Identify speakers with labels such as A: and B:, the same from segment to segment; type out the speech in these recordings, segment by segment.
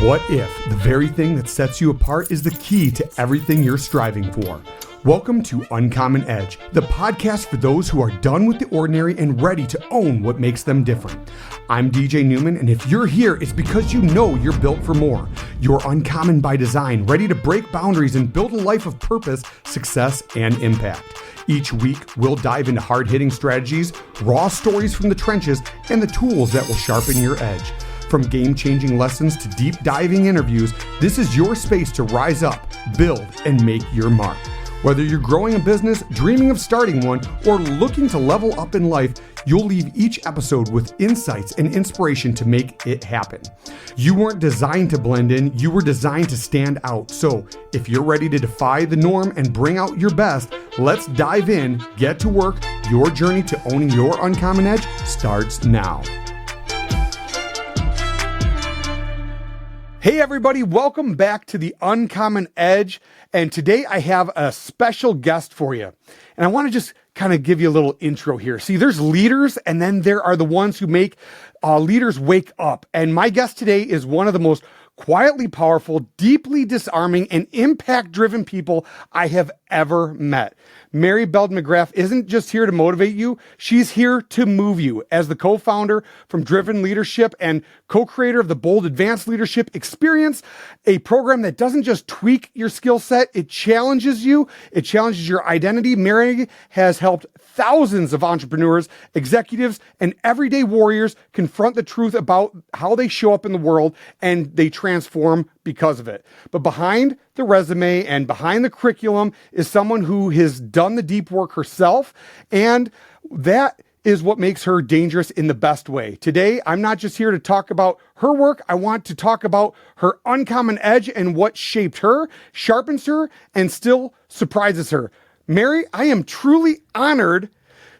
A: What if the very thing that sets you apart is the key to everything you're striving for? Welcome to Uncommon Edge, the podcast for those who are done with the ordinary and ready to own what makes them different. I'm DJ Neumann, and if you're here, it's because you know you're built for more. You're uncommon by design, ready to break boundaries and build a life of purpose, success, and impact. Each week, we'll dive into hard-hitting strategies, raw stories from the trenches, and the tools that will sharpen your edge. From game-changing lessons to deep-diving interviews, this is your space to rise up, build, and make your mark. Whether you're growing a business, dreaming of starting one, or looking to level up in life, you'll leave each episode with insights and inspiration to make it happen. You weren't designed to blend in, you were designed to stand out. So if you're ready to defy the norm and bring out your best, let's dive in, get to work. Your journey to owning your uncommon edge starts now. Hey everybody, welcome back to the Uncommon Edge. And today I have a special guest for you. And I want to just kind of give you a little intro here. See, there's leaders, and then there are the ones who make leaders wake up. And my guest today is one of the most quietly powerful, deeply disarming, and impact-driven people I have ever met. Mary Belden McGrath isn't just here to motivate you, she's here to move you. As the co-founder from Driven Leadership and co-creator of the Bold Advanced Leadership Experience, a program that doesn't just tweak your skill set, it challenges you, it challenges your identity. Mary has helped thousands of entrepreneurs, executives, and everyday warriors confront the truth about how they show up in the world, and they transform because of it. But behind the resume and behind the curriculum is someone who has done the deep work herself, and that is what makes her dangerous in the best way. Today, I'm not just here to talk about her work. I want to talk about her uncommon edge and what shaped her, sharpens her, and still surprises her. Mary, I am truly honored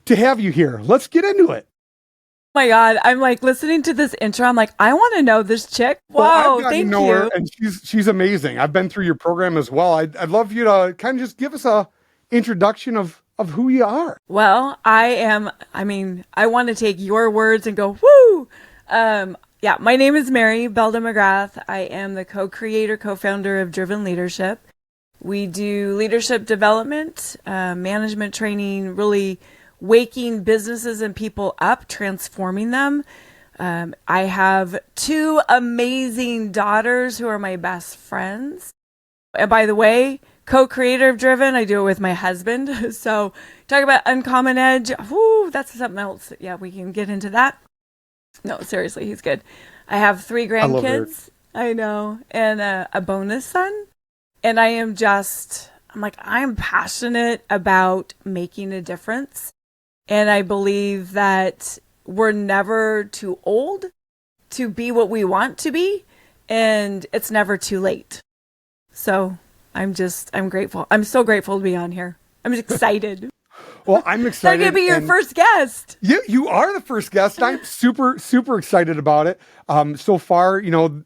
A: to have you here. Let's get into it.
B: Oh my God, I'm like listening to this intro. I'm like, I want to know this chick. Whoa,
A: well, I've gotten
B: thank
A: to know
B: you.
A: her, and she's amazing. I've been through your program as well. I'd love you to kind of just give us a introduction of who you are.
B: Well, I want to take your words and go, woo. Yeah, my name is Mary Belden McGrath. I am the co-creator, co-founder of Driven Leadership. We do leadership development, management training, really waking businesses and people up, transforming them. I have two amazing daughters who are my best friends. And by the way, co-creator of Driven, I do it with my husband. So talk about uncommon edge. Whoo, that's something else. Yeah, we can get into that. No, seriously, he's good. I have 3 grandkids. I know. And a bonus son. And I'm passionate about making a difference. And I believe that we're never too old to be what we want to be, and it's never too late. So I'm grateful. I'm so grateful to be on here. I'm excited.
A: Well, I'm excited.
B: I'm going to be your first guest.
A: Yeah, you are the first guest. I'm super, super excited about it. So far,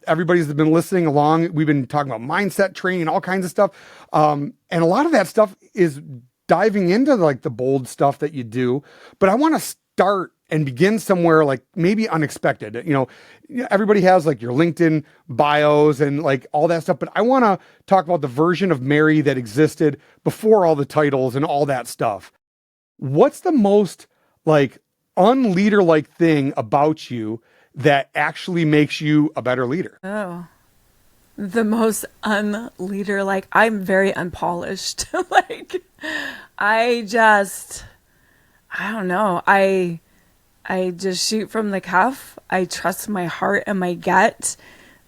A: everybody's been listening along. We've been talking about mindset training, all kinds of stuff. And a lot of that stuff is diving into like the bold stuff that you do, but I want to start and begin somewhere like maybe unexpected. Everybody has like your LinkedIn bios and like all that stuff, but I want to talk about the version of Mary that existed before all the titles and all that stuff. What's the most like unleader-like thing about you that actually makes you a better leader?
B: Oh, the most unleader-like, I'm very unpolished. I don't know. I just shoot from the cuff. I trust my heart and my gut.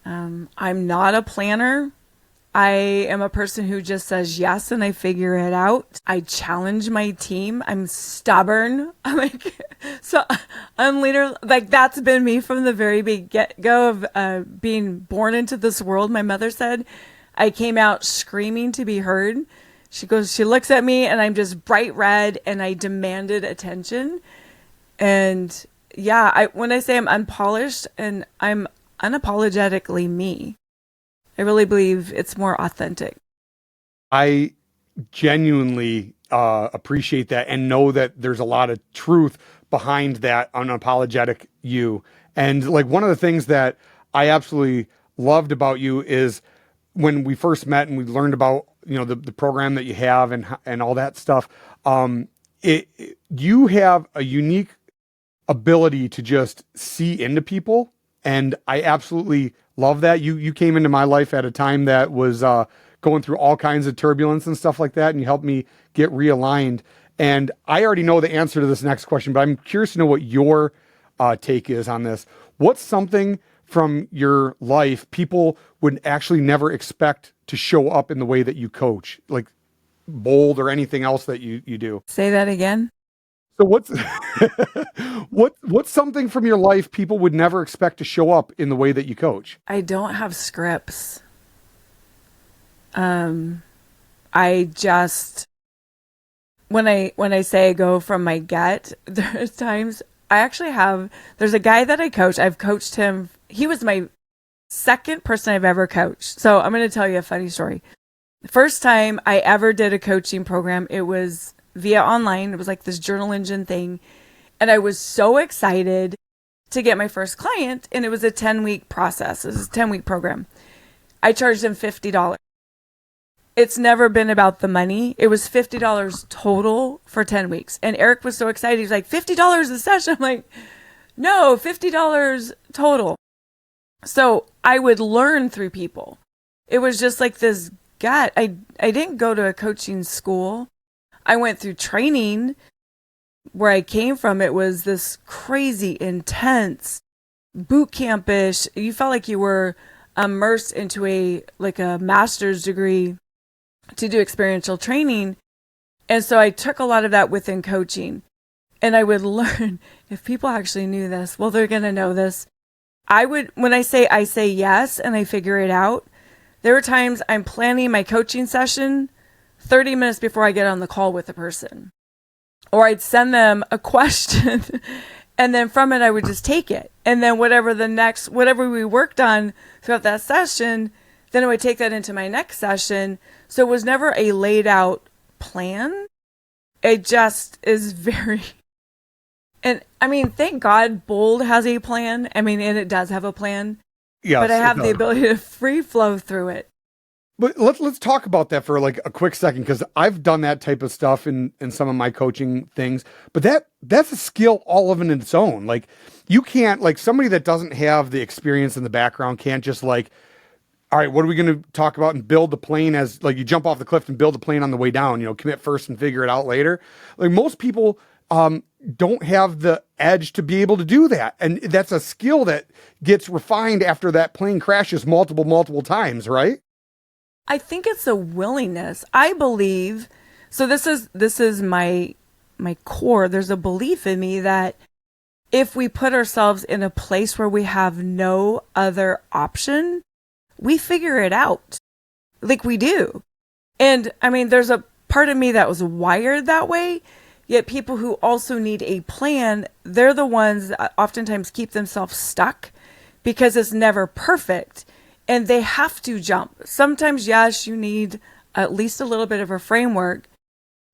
B: I'm not a planner. I am a person who just says yes and I figure it out. I challenge my team. I'm stubborn. I'm leader. Like that's been me from the very get-go of being born into this world. My mother said I came out screaming to be heard. She looks at me and I'm just bright red and I demanded attention. And yeah, when I say I'm unpolished and I'm unapologetically me, I really believe it's more authentic.
A: I genuinely appreciate that and know that there's a lot of truth behind that unapologetic you. And like one of the things that I absolutely loved about you is when we first met and we learned about, the program that you have and all that stuff. You have a unique ability to just see into people. And I absolutely love that. You came into my life at a time that was, going through all kinds of turbulence and stuff like that. And you helped me get realigned. And I already know the answer to this next question, but I'm curious to know what your take is on this. What's something from your life people would actually never expect to show up in the way that you coach, like bold or anything else that you do?
B: Say that again.
A: So what's something from your life people would never expect to show up in the way that you coach?
B: I don't have scripts. I just, when I say I go from my gut, there's times there's a guy that I coach. I've coached him. He was my second person I've ever coached. So I'm going to tell you a funny story. The first time I ever did a coaching program, it was via online. It was like this journal engine thing. And I was so excited to get my first client. And it was a 10-week process. It was a 10-week program. I charged him $50. It's never been about the money. It was $50 total for 10 weeks. And Eric was so excited. He's like, $50 a session. I'm like, no, $50 total. So I would learn through people. It was just like this gut. I didn't go to a coaching school. I went through training. Where I came from, it was this crazy, intense, boot campish. You felt like you were immersed into a master's degree to do experiential training. And so I took a lot of that within coaching. And I would learn, if people actually knew this, well, they're going to know this. When I say yes and I figure it out, there were times I'm planning my coaching session 30 minutes before I get on the call with a person. Or I'd send them a question and then from it, I would just take it. And then whatever we worked on throughout that session, then I would take that into my next session. So it was never a laid out plan. It just is and I mean, thank God Bold has a plan. I mean, and it does have a plan. Yes, but I have the ability to free flow through it.
A: But let's talk about that for like a quick second, because I've done that type of stuff in some of my coaching things. But that's a skill all of its own. Like you can't, like somebody that doesn't have the experience in the background can't just like, all right, what are we going to talk about and build the plane as like you jump off the cliff and build the plane on the way down, commit first and figure it out later. Like most people don't have the edge to be able to do that. And that's a skill that gets refined after that plane crashes multiple times, right?
B: I think it's a willingness. I believe, so this is my core. There's a belief in me that if we put ourselves in a place where we have no other option, we figure it out. Like we do. And I mean, there's a part of me that was wired that way, yet people who also need a plan, they're the ones that oftentimes keep themselves stuck because it's never perfect. And they have to jump. Sometimes, yes, you need at least a little bit of a framework.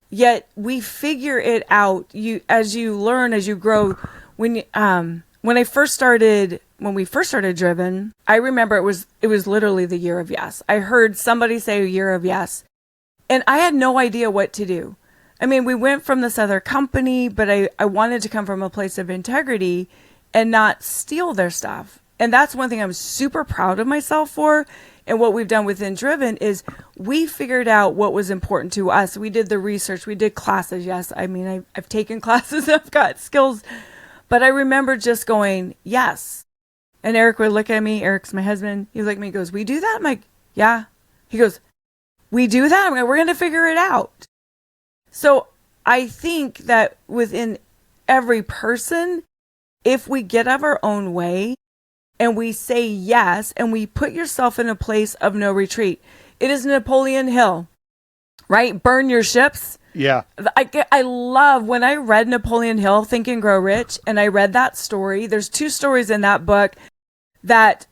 B: Yet we figure it out. As you learn, as you grow. When we first started Driven, I remember it was literally the year of yes. I heard somebody say a year of yes, and I had no idea what to do. I mean, we went from this other company, but I wanted to come from a place of integrity and not steal their stuff. And that's one thing I'm super proud of myself for. And what we've done within Driven is we figured out what was important to us. We did the research. We did classes. Yes. I mean, I've taken classes. I've got skills. But I remember just going, yes. And Eric would look at me. Eric's my husband. He looked at me and goes, we do that? I'm like, yeah. He goes, we do that? I'm like, we're going to figure it out. So I think that within every person, if we get out of our own way, and we say yes, and we put yourself in a place of no retreat. It is Napoleon Hill, right? Burn your ships.
A: Yeah.
B: I love when I read Napoleon Hill, Think and Grow Rich, and I read that story. There's 2 stories in that book that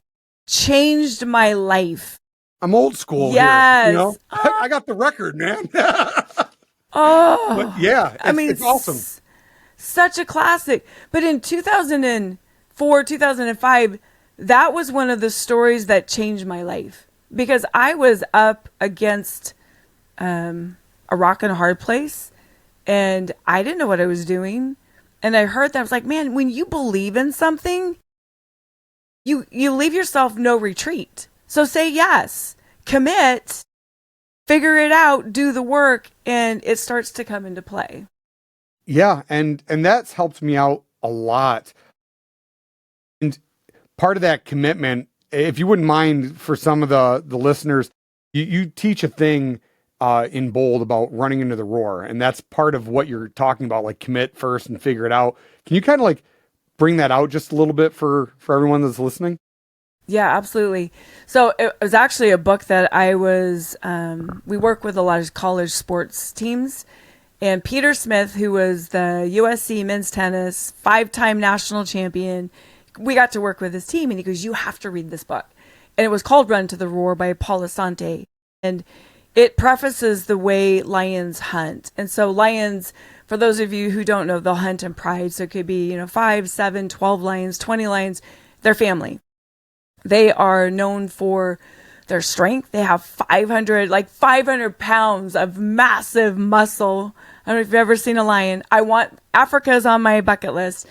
B: changed my life.
A: I'm old school
B: yes.
A: Here. I got the record, man.
B: But
A: yeah, it's awesome.
B: Such a classic. But in 2004, 2005, that was one of the stories that changed my life, because I was up against a rock and a hard place, and I didn't know what I was doing. And I heard that. I was like, man, when you believe in something, you leave yourself no retreat. So say yes, commit, figure it out, do the work, and it starts to come into play.
A: Yeah, and that's helped me out a lot. And part of that commitment, if you wouldn't mind, for some of the listeners, you teach a thing in Bold about running into the roar, and that's part of what you're talking about, like commit first and figure it out. Can you kind of like bring that out just a little bit for everyone that's listening?
B: Yeah, absolutely. So it was actually a book that we work with a lot of college sports teams, and Peter Smith, who was the USC men's tennis 5-time national champion, we got to work with his team, and he goes, you have to read this book. And it was called Run to the Roar by Paul Assaiante. And it prefaces the way lions hunt. And so lions, for those of you who don't know, they'll hunt in pride. So it could be, 5, 7, 12 lions, 20 lions, their family. They are known for their strength. They have 500 pounds of massive muscle. I don't know if you've ever seen a lion. Africa's on my bucket list.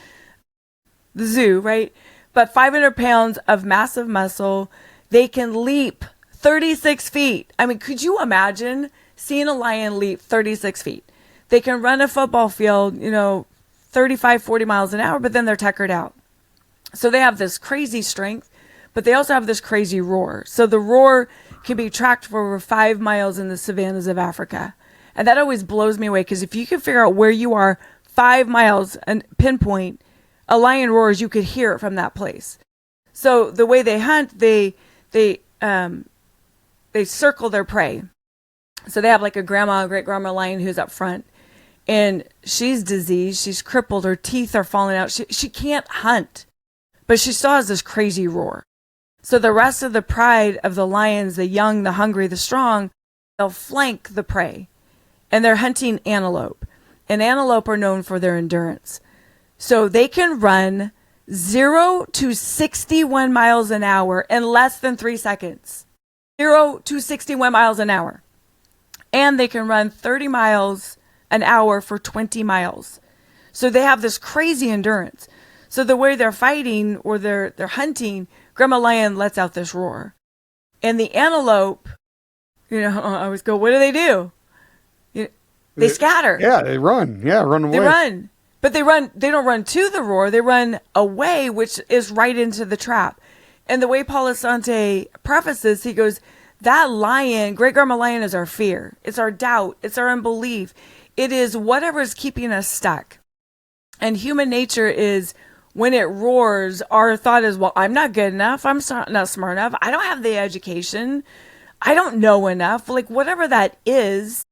B: The zoo, right? But 500 pounds of massive muscle. They can leap 36 feet. I mean, could you imagine seeing a lion leap 36 feet? They can run a football field, 35, 40 miles an hour, but then they're tuckered out. So they have this crazy strength, but they also have this crazy roar. So the roar can be tracked for over 5 miles in the savannas of Africa. And that always blows me away, because if you can figure out where you are 5 miles and pinpoint, a lion roars, you could hear it from that place. So the way they hunt, they circle their prey. So they have like a great grandma lion who's up front, and she's diseased. She's crippled. Her teeth are falling out. She can't hunt, but she still has this crazy roar. So the rest of the pride of the lions, the young, the hungry, the strong, they'll flank the prey, and they're hunting antelope. And antelope are known for their endurance. So they can run 0 to 61 miles an hour in less than 3 seconds. 0 to 61 miles an hour. And they can run 30 miles an hour for 20 miles. So they have this crazy endurance. So the way they're fighting or they're hunting, Grandma Lion lets out this roar. And the antelope, I always go, what do? They scatter.
A: Yeah, they run. Yeah, run away.
B: They run. But they don't run to the roar, they run away, which is right into the trap. And the way Paul Assaiante prefaces, he goes, that lion, great grandma lion, is our fear. It's our doubt. It's our unbelief. It is whatever is keeping us stuck. And human nature is, when it roars, our thought is, well, I'm not good enough. I'm not smart enough. I don't have the education. I don't know enough. Like whatever that is,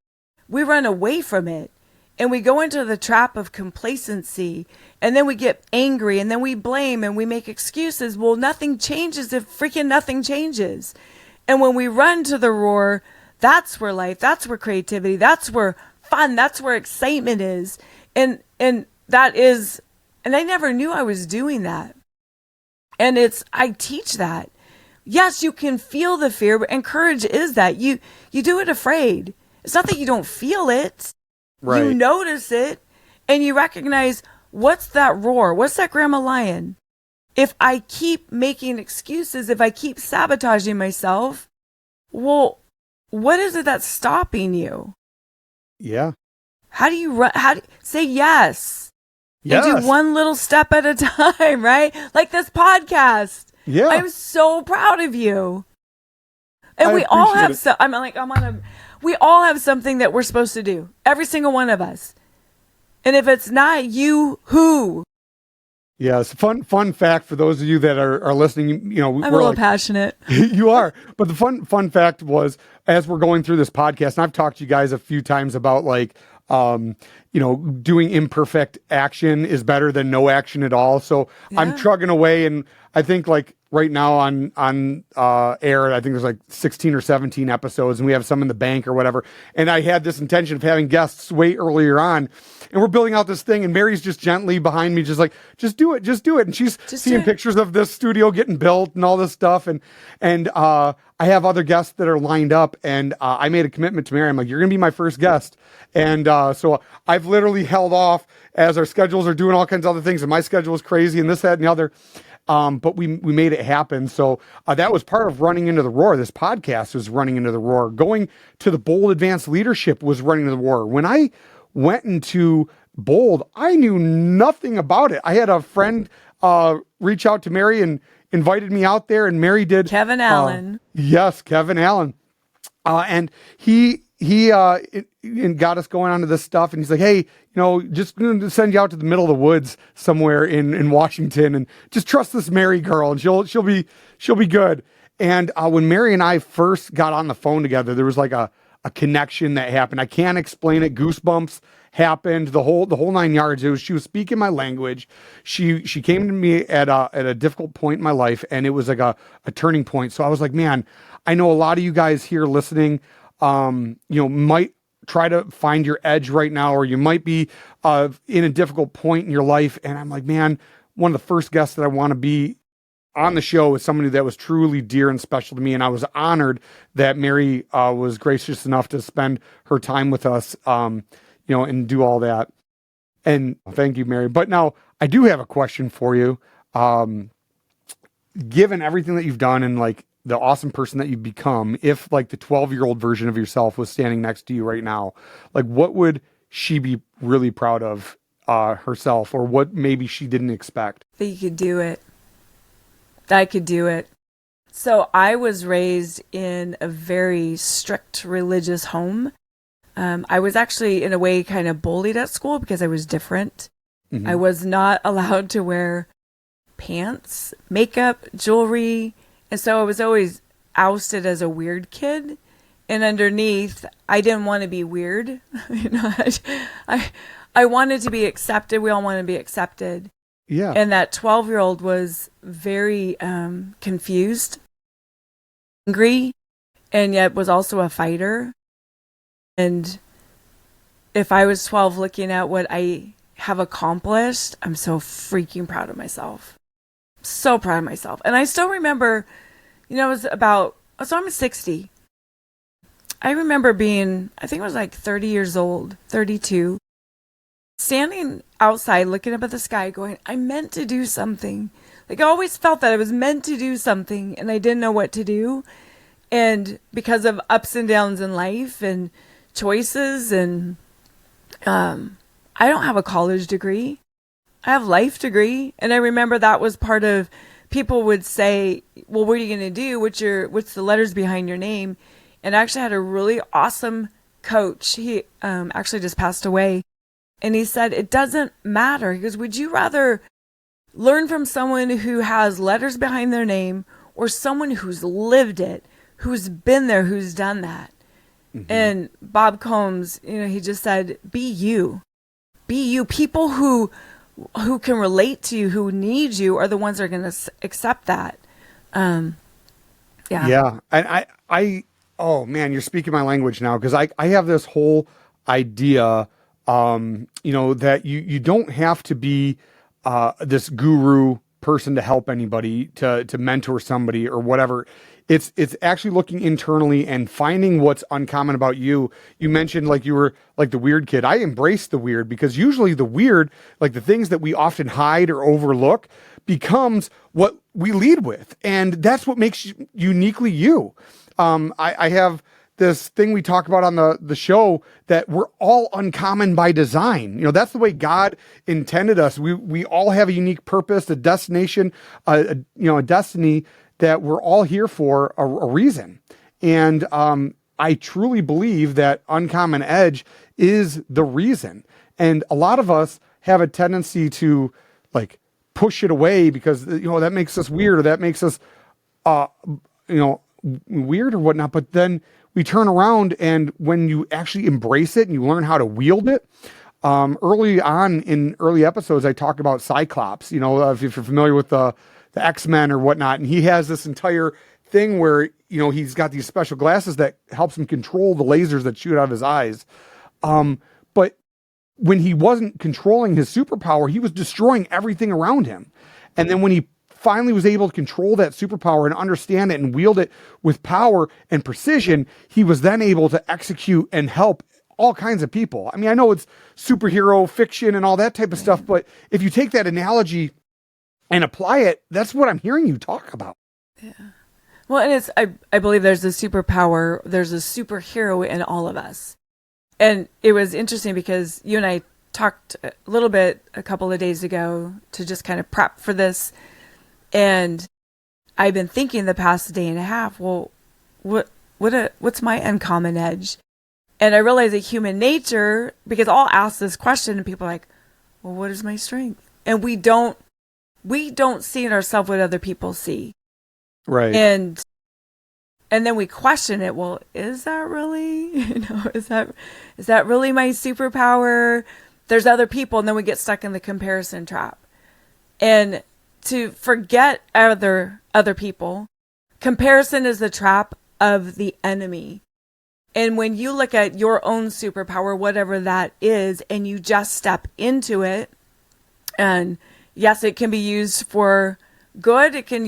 B: we run away from it. And we go into the trap of complacency, and then we get angry, and then we blame, and we make excuses. Well, nothing changes if freaking nothing changes. And when we run to the roar, that's where life, that's where creativity, that's where fun, that's where excitement is. And that is, and I never knew I was doing that. And I teach that. Yes, you can feel the fear, and courage is that. You do it afraid. It's not that you don't feel it. Right. You notice it, and you recognize, what's that roar? What's that grandma lion? If I keep making excuses, if I keep sabotaging myself, well, what is it that's stopping you?
A: Yeah.
B: How do you say yes?
A: Yes.
B: And do one little step at a time, right? Like this podcast.
A: Yeah.
B: I'm so proud of you. And we all have we all have something that we're supposed to do. Every single one of us. And if it's not you, who?
A: Yes. Fun fact for those of you that are listening,
B: I'm a little passionate.
A: You are. But the fun fact was, as we're going through this podcast, and I've talked to you guys a few times about doing imperfect action is better than no action at all. So I'm
B: Yeah.
A: trugging away, and I think like right now on air, I think there's like 16 or 17 episodes, and we have some in the bank or whatever. And I had this intention of having guests way earlier on, and we're building out this thing, and Mary's just gently behind me, just like, just do it. And she's seeing pictures of this studio getting built and all this stuff. And I have other guests that are lined up, and I made a commitment to Mary. I'm like, you're going to be my first guest. And so I've literally held off as our schedules are doing all kinds of other things, and my schedule is crazy and this, that, and the other. But we made it happen. So that was part of running into the roar. This podcast was running into the roar. Going to the Bold Advanced Leadership was running into the roar. When I went into Bold, I knew nothing about it. I had a friend reach out to Mary and invited me out there, and Mary did.
B: Kevin Allen.
A: Yes, Kevin Allen. And he got us going onto this stuff, and he's like, hey, just going to send you out to the middle of the woods somewhere in Washington, and just trust this Mary girl, and she'll be good. And when Mary and I first got on the phone together, there was like a connection that happened. I can't explain it. Goosebumps happened, the whole 9 yards. She was speaking my language. She came to me at a difficult point in my life, and it was like a turning point. So I was like, man, I know a lot of you guys here listening, might try to find your edge right now, or you might be in a difficult point in your life. And I'm like, man, one of the first guests that I want to be on the show is somebody that was truly dear and special to me. And I was honored that Mary was gracious enough to spend her time with us, and do all that. And thank you, Mary. But now I do have a question for you. Given everything that you've done and like the awesome person that you've become, if like the 12-year-old version of yourself was standing next to you right now, like what would she be really proud of herself, or what maybe she didn't expect?
B: That you could do it. I could do it. So I was raised in a very strict religious home. I was actually, in a way, kind of bullied at school because I was different. Mm-hmm. I was not allowed to wear pants, makeup, jewelry. And so I was always ousted as a weird kid. And underneath, I didn't want to be weird. I wanted to be accepted. We all want to be accepted.
A: Yeah.
B: And that 12-year-old was very confused, angry, and yet was also a fighter. And if I was 12 looking at what I have accomplished, I'm so freaking proud of myself. So proud of myself. And I still remember, it was so I'm 60. I remember being, I think I was like 30 years old, 32, standing outside looking up at the sky going, I meant to do something. Like I always felt that I was meant to do something and I didn't know what to do. And because of ups and downs in life and choices, and I don't have a college degree. I have life degree. And I remember that was part of, people would say, well, what are you going to do? What's the letters behind your name? And I actually had a really awesome coach. He actually just passed away. And he said, it doesn't matter. He goes, would you rather learn from someone who has letters behind their name, or someone who's lived it, who's been there, who's done that? Mm-hmm. And Bob Combs, he just said, be you. Be you. People who can relate to you, who need you, are the ones that are going to accept that. Yeah.
A: Yeah. And I oh man, you're speaking my language now, because I have this whole idea, that you don't have to be this guru person to help anybody, to mentor somebody or whatever. It's actually looking internally and finding what's uncommon about you. You mentioned like you were like the weird kid. I embrace the weird, because usually the weird, like the things that we often hide or overlook, becomes what we lead with. And that's what makes you uniquely you. I have this thing we talk about on the show, that we're all uncommon by design. That's the way God intended us. We all have a unique purpose, a destination, a destiny that we're all here for a reason. And I truly believe that uncommon edge is the reason. And a lot of us have a tendency to like push it away because, that makes us weird, or that makes us, weird or whatnot. But then we turn around, and when you actually embrace it and you learn how to wield it, Early on in early episodes, I talk about Cyclops, if you're familiar with the X-Men or whatnot. And he has this entire thing where, he's got these special glasses that helps him control the lasers that shoot out of his eyes. But when he wasn't controlling his superpower, he was destroying everything around him. And then when he finally was able to control that superpower and understand it and wield it with power and precision, he was then able to execute and help all kinds of people. I mean, I know it's superhero fiction and all that type of stuff, but if you take that analogy and apply it, that's what I'm hearing you talk about.
B: Yeah. Well, and I believe there's a superpower, there's a superhero in all of us. And it was interesting because you and I talked a little bit a couple of days ago to just kind of prep for this. And I've been thinking the past day and a half, well, what's my uncommon edge? And I realized that human nature, because I'll ask this question and people are like, well, what is my strength? And we don't see in ourselves what other people see.
A: Right.
B: And then we question it. Well, is that really, is that really my superpower? There's other people. And then we get stuck in the comparison trap. And to forget other people, comparison is the trap of the enemy. And when you look at your own superpower, whatever that is, and you just step into it, and yes, it can be used for good, it can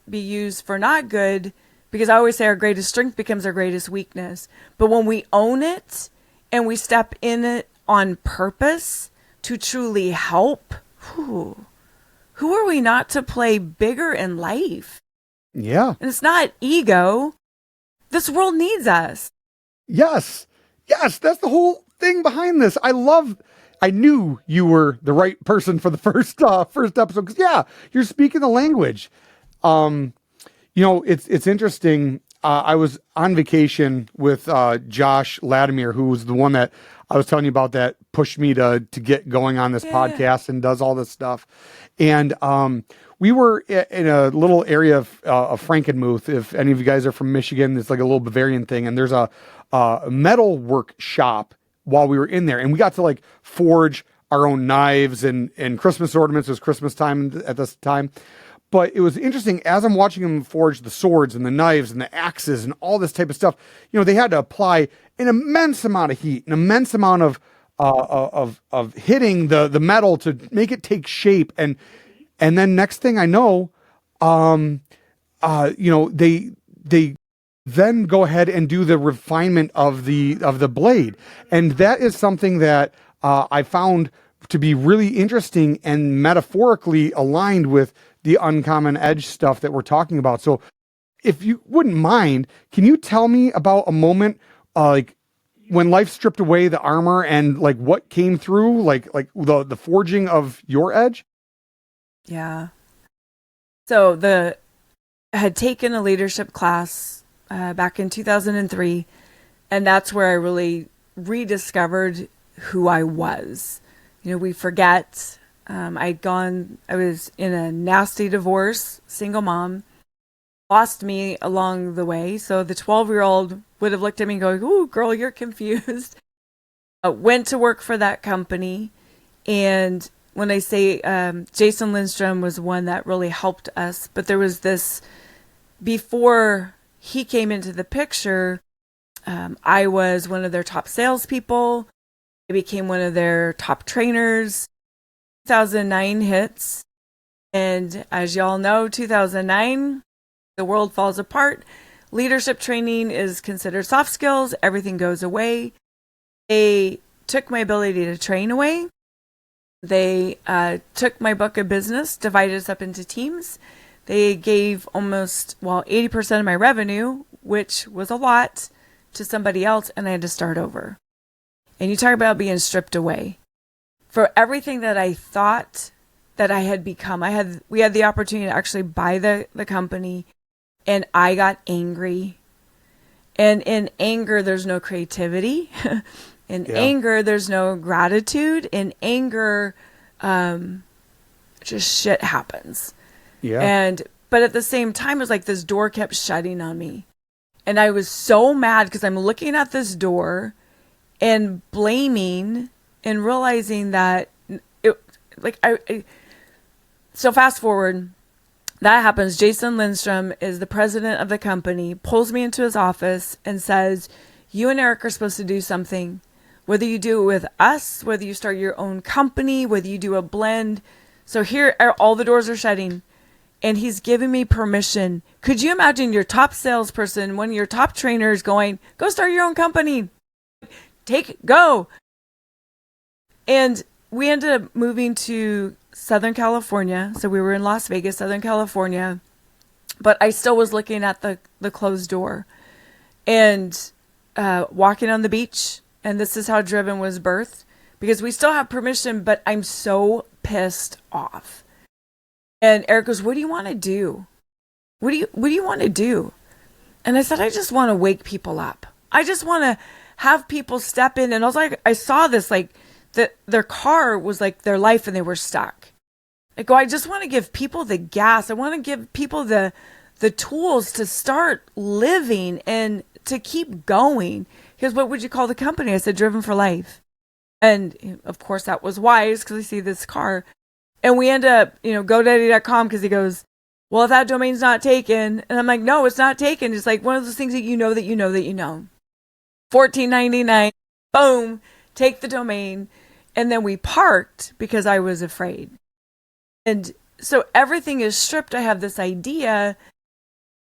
B: be used for not good, because I always say our greatest strength becomes our greatest weakness. But when we own it and we step in it on purpose to truly help, who are we not to play bigger in life?
A: Yeah.
B: And it's not ego. This world needs us.
A: Yes, that's the whole thing behind this. I knew you were the right person for the first episode, because you're speaking the language. It's interesting. I was on vacation with Josh Latimer, who was the one that I was telling you about that pushed me to get going on this podcast and does all this stuff. And we were in a little area of Frankenmuth. If any of you guys are from Michigan, it's like a little Bavarian thing. And there's a metal work shop while we were in there. And we got to like forge our own knives and Christmas ornaments. It was Christmas time at this time. But it was interesting, as I'm watching them forge the swords and the knives and the axes and all this type of stuff, they had to apply an immense amount of heat, an immense amount of hitting the metal to make it take shape. And then next thing I know, they then go ahead and do the refinement of the blade. And that is something that I found to be really interesting and metaphorically aligned with the uncommon edge stuff that we're talking about. So if you wouldn't mind, can you tell me about a moment like when life stripped away the armor and like what came through, like the forging of your edge?
B: Yeah. So I had taken a leadership class back in 2003, and that's where I really rediscovered who I was. We forget. I was in a nasty divorce, single mom, lost me along the way. So the 12-year-old would have looked at me and going, "Ooh, girl, you're confused." Went to work for that company. And when I say Jason Lindstrom was one that really helped us, but there was this, before he came into the picture, I was one of their top salespeople. I became one of their top trainers. 2009 hits. And as y'all know, 2009, the world falls apart. Leadership training is considered soft skills. Everything goes away. They took my ability to train away. They took my book of business, divided us up into teams. They gave 80% of my revenue, which was a lot, to somebody else, and I had to start over. And you talk about being stripped away. For everything that I thought that I had become, we had the opportunity to actually buy the company, and I got angry. And in anger, there's no creativity. In anger, there's no gratitude. In anger, just shit happens.
A: Yeah.
B: But at the same time, it was like this door kept shutting on me. And I was so mad because I'm looking at this door and blaming and realizing that it, like, so fast forward, that happens. Jason Lindstrom is the president of the company, pulls me into his office and says, you and Eric are supposed to do something. Whether you do it with us, whether you start your own company, whether you do a blend. So here, all the doors are shutting. And he's giving me permission. Could you imagine your top salesperson, one of your top trainers going, go start your own company. Go. And we ended up moving to Southern California. So we were in Las Vegas, Southern California. But I still was looking at the closed door and walking on the beach. And this is how Driven was birthed, because we still have permission, but I'm so pissed off. And Eric goes, what do you want to do? What do you want to do? And I said, I just want to wake people up. I just want to have people step in. And I was like, I saw this, like, that their car was like their life and they were stuck. I go, I just want to give people the gas. I want to give people the tools to start living and to keep going. He goes, what would you call the company? I said, Driven for Life. And of course that was wise, because I see this car. And we end up, GoDaddy.com, because he goes, well, if that domain's not taken. And I'm like, no, it's not taken. It's like one of those things that you know that you know that you know. $14.99, boom, take the domain. And then we parked because I was afraid. And so everything is stripped. I have this idea.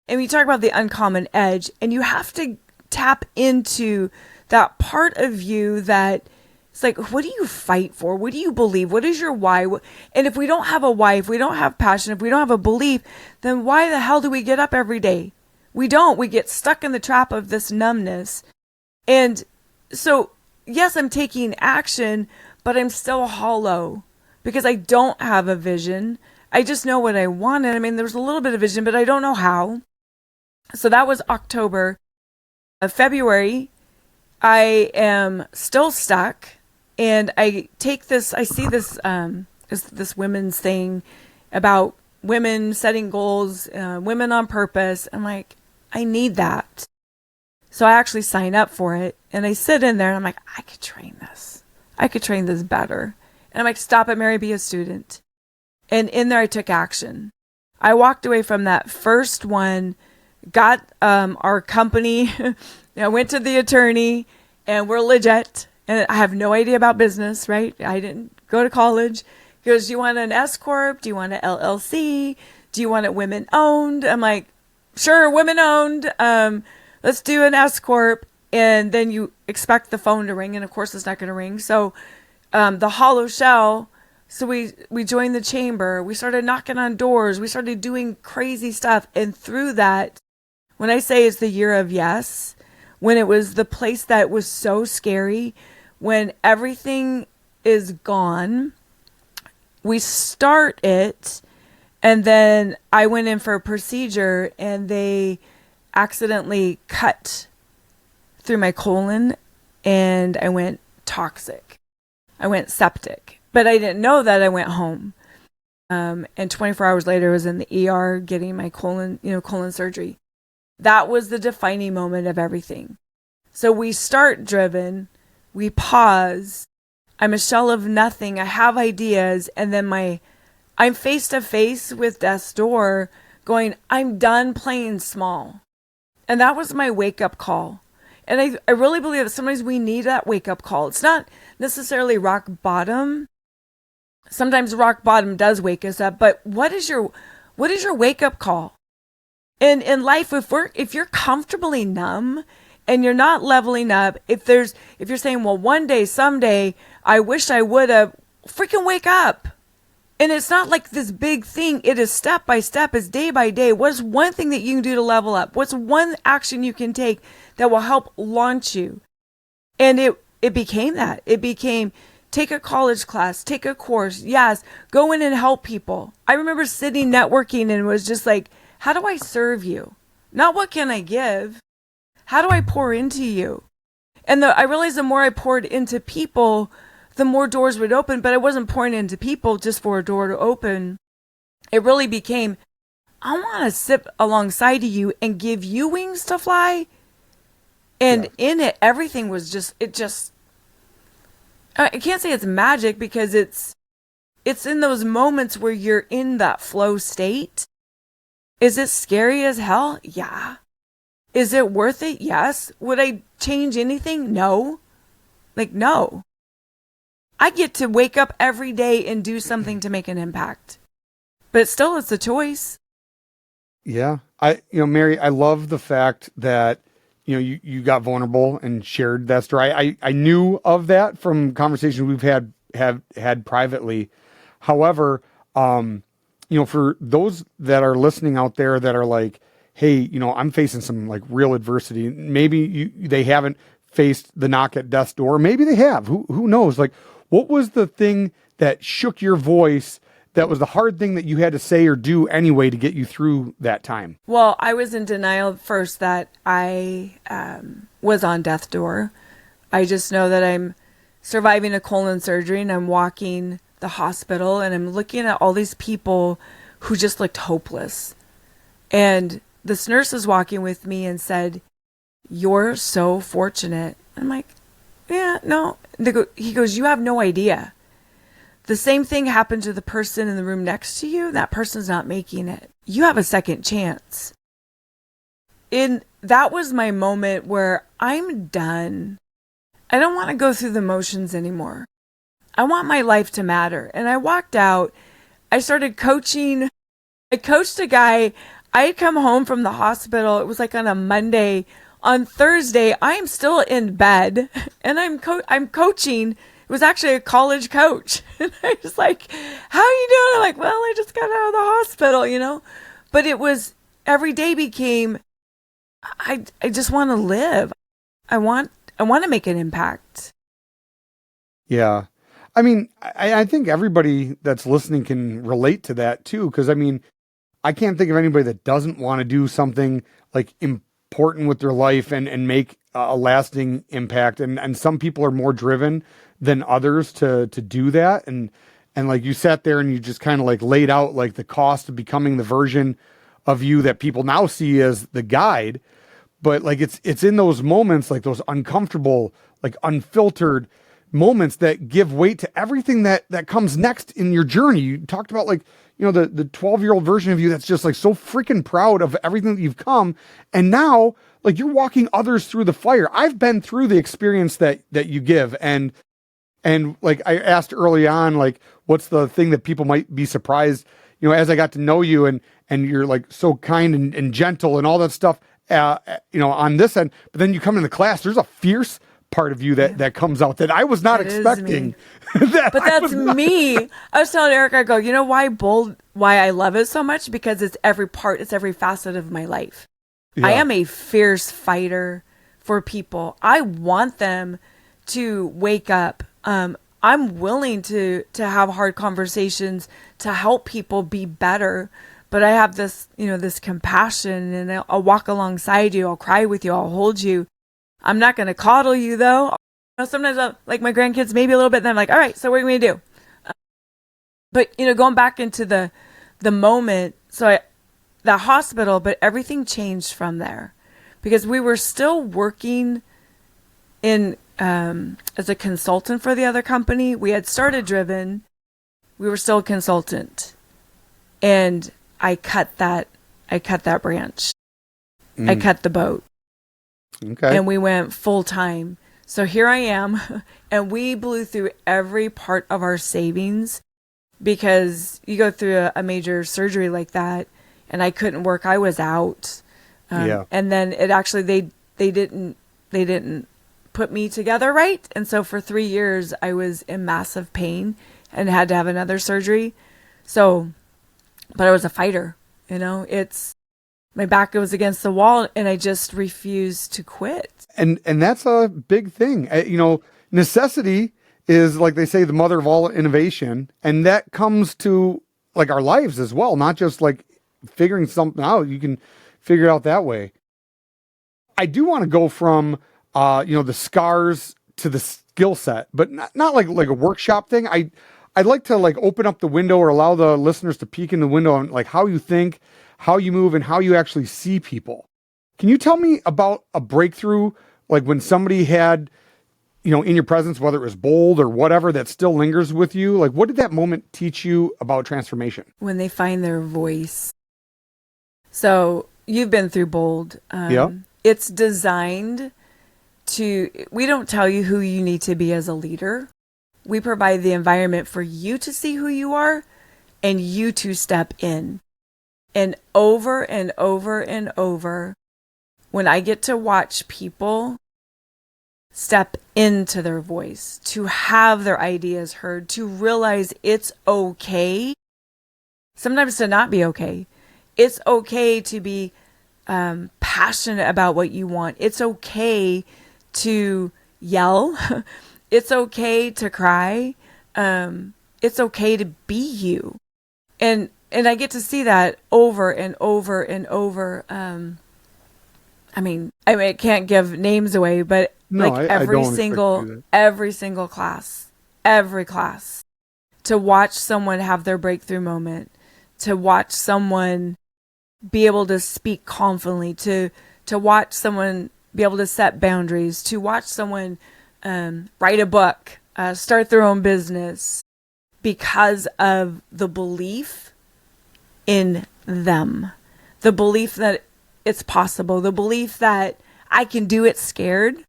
B: And we talk about the uncommon edge. And you have to tap into that part of you that it's like, what do you fight for? What do you believe? What is your why? And if we don't have a why, if we don't have passion, if we don't have a belief, then why the hell do we get up every day? We don't. We get stuck in the trap of this numbness. And so, yes, I'm taking action, but I'm still hollow because I don't have a vision. I just know what I wanted. I mean, there's a little bit of vision, but I don't know how. So that was October. February, I am still stuck, and I take this, I see this, this women's thing about women setting goals, women on purpose. I'm like, I need that. So I actually sign up for it, and I sit in there and I'm like, I could train this. I could train this better. And I'm like, stop it, Mary, be a student. And in there I took action. I walked away from that first one, got our company, went to the attorney, and we're legit. And I have no idea about business, right? I didn't go to college. He goes, do you want an S Corp? Do you want an LLC? Do you want it women owned? I'm like, sure, women owned. Let's do an S Corp. And then you expect the phone to ring. And of course it's not going to ring. So the hollow shell. So we joined the chamber. We started knocking on doors. We started doing crazy stuff. And through that, when I say it's the year of yes, when it was the place that was so scary, when everything is gone, we start it. And then I went in for a procedure and they accidentally cut through my colon and I went toxic. I went septic, but I didn't know that. I went home. And 24 hours later I was in the ER getting my colon surgery. That was the defining moment of everything. So we start Driven, we pause. I'm a shell of nothing. I have ideas. And then I'm face to face with death's door going, I'm done playing small. And that was my wake up call. And I really believe that sometimes we need that wake up call. It's not necessarily rock bottom. Sometimes rock bottom does wake us up, but what is your wake up call? And in life, if you're comfortably numb and you're not leveling up, if you're saying, well, one day, someday, I wish I would have, freaking wake up. And it's not like this big thing. It is step by step. It's day by day. What's one thing that you can do to level up? What's one action you can take that will help launch you? And it became that. It became take a college class, take a course. Yes, go in and help people. I remember sitting networking and it was just like, how do I serve you? Not what can I give? How do I pour into you? And I realized the more I poured into people, the more doors would open, but I wasn't pouring into people just for a door to open. It really became, I want to sit alongside of you and give you wings to fly. And in it, everything was I can't say it's magic because it's in those moments where you're in that flow state. Is it scary as hell? Yeah. Is it worth it? Yes. Would I change anything? No. Like, no. I get to wake up every day and do something to make an impact. But still, it's a choice.
A: Yeah. Mary, I love the fact that, you got vulnerable and shared that story. I knew of that from conversations we've had privately. However, for those that are listening out there that are like, hey, I'm facing some like real adversity. Maybe they haven't faced the knock at death's door. Maybe they have. Who knows? Like, what was the thing that shook your voice? That was the hard thing that you had to say or do anyway to get you through that time?
B: Well, I was in denial first that I was on death's door. I just know that I'm surviving a colon surgery and I'm walking the hospital and I'm looking at all these people who just looked hopeless. And this nurse was walking with me and said, "You're so fortunate." I'm like, "Yeah, no." He goes, "You have no idea. The same thing happened to the person in the room next to you. That person's not making it. You have a second chance." That was my moment where I'm done. I don't want to go through the motions anymore. I want my life to matter. And I walked out. I started coaching. I coached a guy. I had come home from the hospital. It was like on a Monday. On Thursday, I'm still in bed and I'm coaching. It was actually a college coach. And I was like, "How are you doing?" I'm like, "Well, I just got out of the hospital, But it was, every day became, I just want to live. I want to make an impact.
A: Yeah. I mean, I think everybody that's listening can relate to that too. Cause I can't think of anybody that doesn't want to do something like important with their life and make a lasting impact. And some people are more driven than others to do that. And like you sat there and you just kind of like laid out like the cost of becoming the version of you that people now see as the guide. But like, it's in those moments, like those uncomfortable, like unfiltered moments that give weight to everything that comes next in your journey. You talked about like, the 12-year-old version of you that's just like so freaking proud of everything that you've come. And now like you're walking others through the fire. I've been through the experience that you give. And like I asked early on, like, what's the thing that people might be surprised, as I got to know you and you're like so kind and gentle and all that stuff, on this end, but then you come into class, there's a fierce part of you that comes out that I was not expecting.
B: But that's me. I was telling Eric, I go, why I love it so much? Because it's every facet of my life. Yeah. I am a fierce fighter for people. I want them to wake up. I'm willing to have hard conversations to help people be better. But I have this, this compassion, and I'll walk alongside you. I'll cry with you. I'll hold you. I'm not going to coddle you though. Sometimes I'll, like my grandkids, maybe a little bit. Then I'm like, all right, so what are we going to do? But, going back into the moment, so the hospital, but everything changed from there because we were still working in, as a consultant for the other company. We had started Driven. We were still a consultant, and I cut that branch. I cut the boat.
A: Okay.
B: And we went full time. So here I am, and we blew through every part of our savings because you go through a major surgery like that, and I couldn't work. I was out. And then it actually, they didn't put me together right. And so for 3 years, I was in massive pain and had to have another surgery. So, but I was a fighter, my back was against the wall and I just refused to quit.
A: And that's a big thing. Necessity is, like they say, the mother of all innovation. And that comes to like our lives as well, not just like figuring something out. You can figure it out that way. I do want to go from, the scars to the skill set, but not like a workshop thing. I'd like to like open up the window or allow the listeners to peek in the window on like how you think, how you move, and how you actually see people. Can you tell me about a breakthrough, like when somebody had, in your presence, whether it was bold or whatever, that still lingers with you? Like, what did that moment teach you about transformation?
B: When they find their voice. So you've been through bold.
A: Yeah.
B: It's designed we don't tell you who you need to be as a leader. We provide the environment for you to see who you are and you to step in. And over and over and over, when I get to watch people step into their voice, to have their ideas heard, to realize it's okay, sometimes to not be okay. It's okay to be passionate about what you want. It's okay to yell. It's okay to cry. It's okay to be you. And I get to see that over and over and over. I can't give names away, but
A: No,
B: like
A: I
B: every
A: don't expect you to do
B: single class, every class, to watch someone have their breakthrough moment, to watch someone be able to speak confidently, to watch someone be able to set boundaries, to watch someone write a book, start their own business, because of the belief in them, the belief that it's possible, the belief that I can do it scared,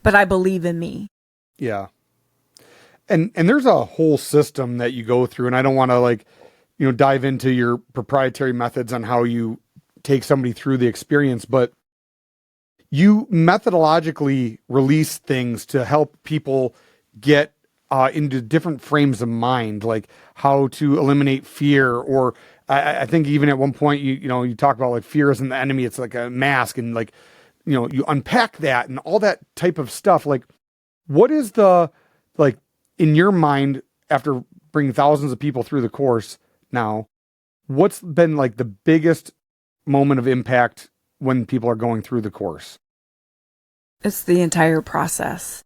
B: but I believe in me.
A: Yeah. And there's a whole system that you go through, and I don't want to dive into your proprietary methods on how you take somebody through the experience, but you methodologically release things to help people get into different frames of mind, like how to eliminate fear. Or I think even at one point, you talk about like fear isn't the enemy. It's like a mask, and you unpack that and all that type of stuff. Like, what is in your mind, after bringing thousands of people through the course now, what's been like the biggest moment of impact when people are going through the course?
B: It's the entire process.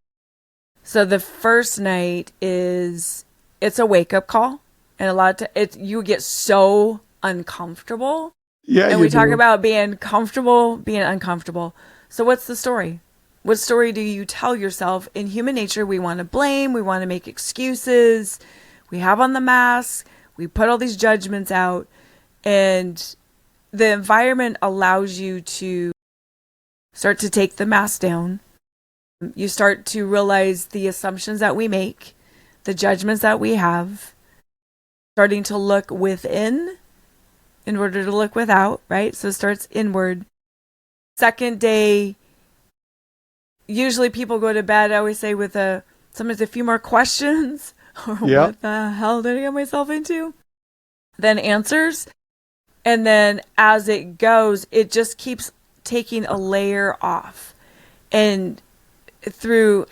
B: So the first night it's a wake up call, and a lot of you get so uncomfortable.
A: Yeah,
B: and we talk about being comfortable, being uncomfortable. So what's the story? What story do you tell yourself? In human nature, we want to blame, we want to make excuses, we have on the mask, we put all these judgments out, and the environment allows you to start to take the mask down. You start to realize the assumptions that we make, the judgments that we have, starting to look within in order to look without, right? So it starts inward. Second day, usually people go to bed, I always say, with sometimes a few more questions, or what the hell did I get myself into? Then answers. And then as it goes, it just keeps taking a layer off. And through,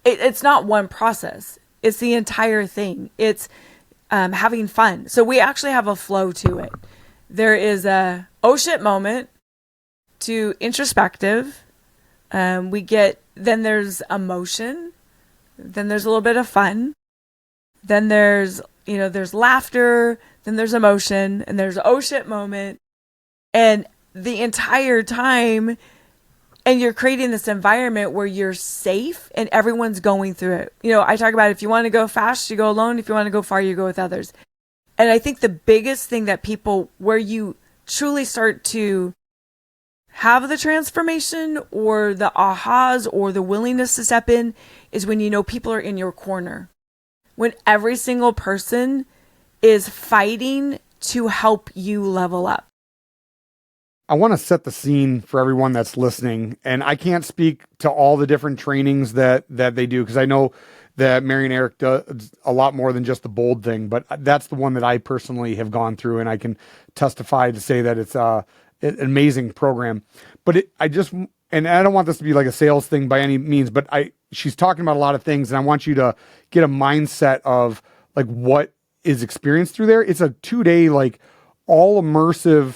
B: it's not one process. It's the entire thing. It's having fun. So we actually have a flow to it. There is a oh shit moment to introspective. Then there's emotion. Then there's a little bit of fun. Then there's laughter. Then there's emotion, and there's oh shit moment. And the entire time, and you're creating this environment where you're safe and everyone's going through it. I talk about, if you want to go fast, you go alone. If you want to go far, you go with others. And I think the biggest thing that where you truly start to have the transformation or the ahas or the willingness to step in is when people are in your corner. When every single person is fighting to help you level up.
A: I want to set the scene for everyone that's listening, and I can't speak to all the different trainings that they do, because I know that Mary and Eric do a lot more than just the bold thing, but that's the one that I personally have gone through, and I can testify to say that it's an amazing program. But I don't want this to be like a sales thing by any means, but she's talking about a lot of things, and I want you to get a mindset of like what is experienced through there. It's a 2-day, like all immersive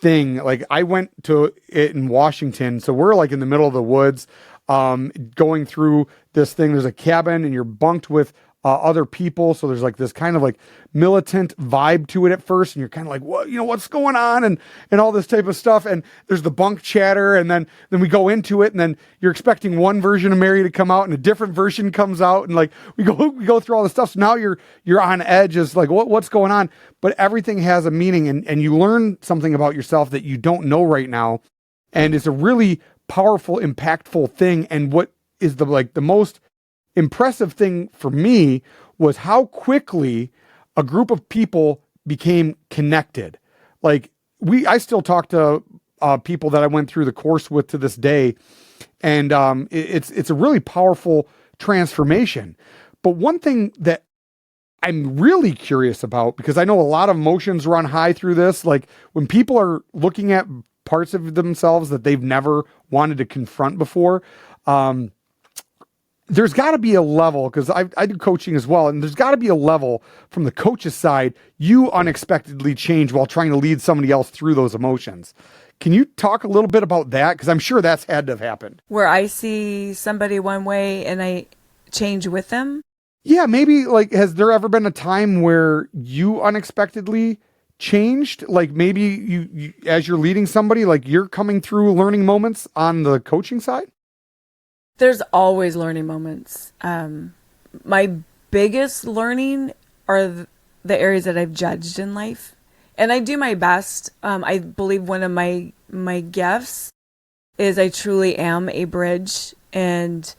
A: thing. Like, I went to it in Washington, so we're like in the middle of the woods, going through this thing. There's a cabin, and you're bunked with other people. So there's like this kind of like militant vibe to it at first. And you're kind of like, what, what's going on? And all this type of stuff. And there's the bunk chatter. And then we go into it, and then you're expecting one version of Mary to come out and a different version comes out. And like, we go through all this stuff. So now you're on edge as like, what's going on? But everything has a meaning, and you learn something about yourself that you don't know right now. And it's a really powerful, impactful thing. And what is the most impressive thing for me was how quickly a group of people became connected. Like I still talk to people that I went through the course with to this day. And it's a really powerful transformation. But one thing that I'm really curious about, because I know a lot of emotions run high through this, like when people are looking at parts of themselves that they've never wanted to confront before, there's got to be a level, because I do coaching as well, and there's got to be a level from the coach's side, you unexpectedly change while trying to lead somebody else through those emotions. Can you talk a little bit about that? Because I'm sure that's had to have happened.
B: Where I see somebody one way and I change with them?
A: Yeah, maybe like, has there ever been a time where you unexpectedly changed? Like maybe you as you're leading somebody, like you're coming through learning moments on the coaching side?
B: There's always learning moments. My biggest learning are the areas that I've judged in life. And I do my best. I believe one of my gifts is I truly am a bridge. And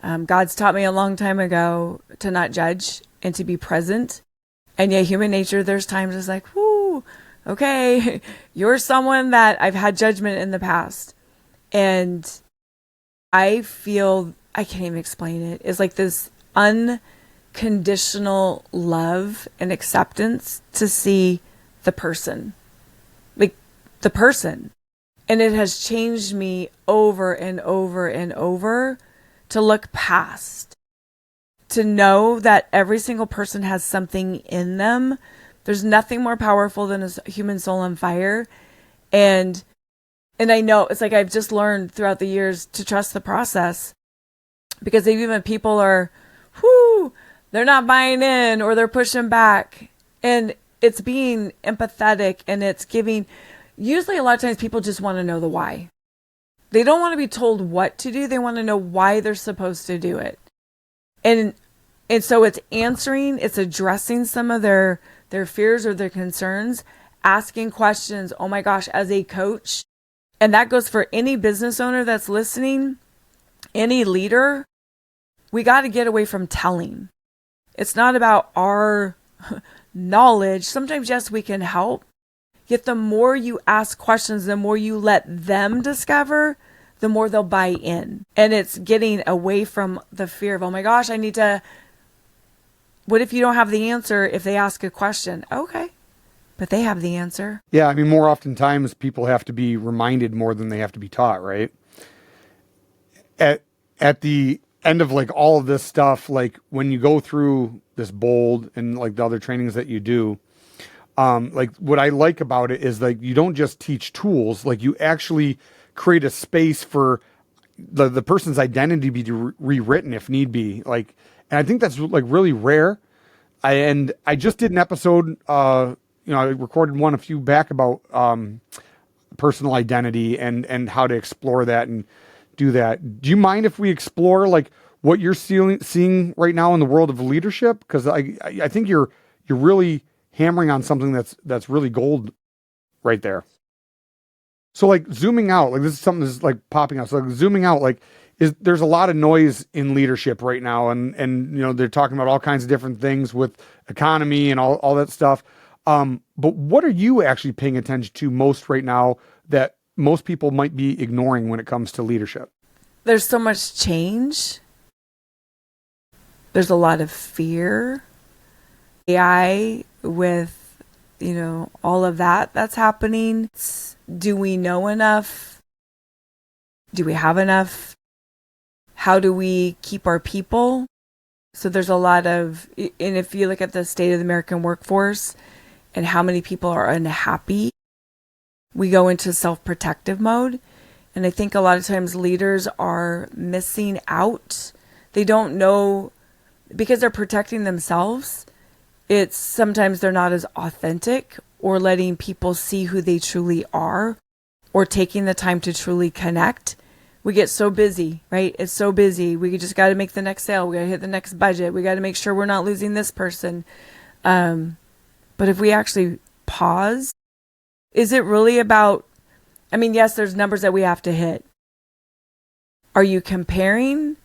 B: God's taught me a long time ago to not judge and to be present. And yeah, human nature, there's times it's like, whoo, okay, you're someone that I've had judgment in the past. And I feel, I can't even explain it. It's like this unconditional love and acceptance to see the person, like the person. And it has changed me over and over and over to look past, to know that every single person has something in them. There's nothing more powerful than a human soul on fire. And I know it's like I've just learned throughout the years to trust the process, because even people are, they're not buying in or they're pushing back, and it's being empathetic, and it's giving, usually a lot of times people just want to know the why. They don't want to be told what to do. They want to know why they're supposed to do it. And so it's answering, it's addressing some of their fears or their concerns, asking questions. Oh my gosh, as a coach, and that goes for any business owner that's listening, any leader, we got to get away from telling. It's not about our knowledge. Sometimes, yes, we can help. Yet the more you ask questions, the more you let them discover, the more they'll buy in. And it's getting away from the fear of, oh my gosh, what if you don't have the answer if they ask a question? Okay. But they have the answer.
A: Yeah, I mean, more oftentimes people have to be reminded more than they have to be taught, right? At the end of like all of this stuff, like when you go through this bold and like the other trainings that you do, like what I like about it is like you don't just teach tools, like you actually create a space for the person's identity to be rewritten if need be. Like, and I think that's like really rare. I just did an episode, I recorded one a few back about personal identity and how to explore that and do that. Do you mind if we explore like what you're seeing right now in the world of leadership? Because I think you're really hammering on something that's really gold right there. So like zooming out, like this is something that's like popping out. So like zooming out, like there's a lot of noise in leadership right now, and they're talking about all kinds of different things with economy and all that stuff. But what are you actually paying attention to most right now that most people might be ignoring when it comes to leadership?
B: There's so much change. There's a lot of fear. AI with, all of that's happening. Do we know enough? Do we have enough? How do we keep our people? So there's a lot of, and if you look at the state of the American workforce and how many people are unhappy, we go into self-protective mode. And I think a lot of times leaders are missing out. They don't know because they're protecting themselves, it's sometimes they're not as authentic or letting people see who they truly are or taking the time to truly connect. We get so busy, right? It's so busy. We just got to make the next sale. We got to hit the next budget. We got to make sure we're not losing this person. But if we actually pause, is it really about, I mean, yes, there's numbers that we have to hit. Are you comparing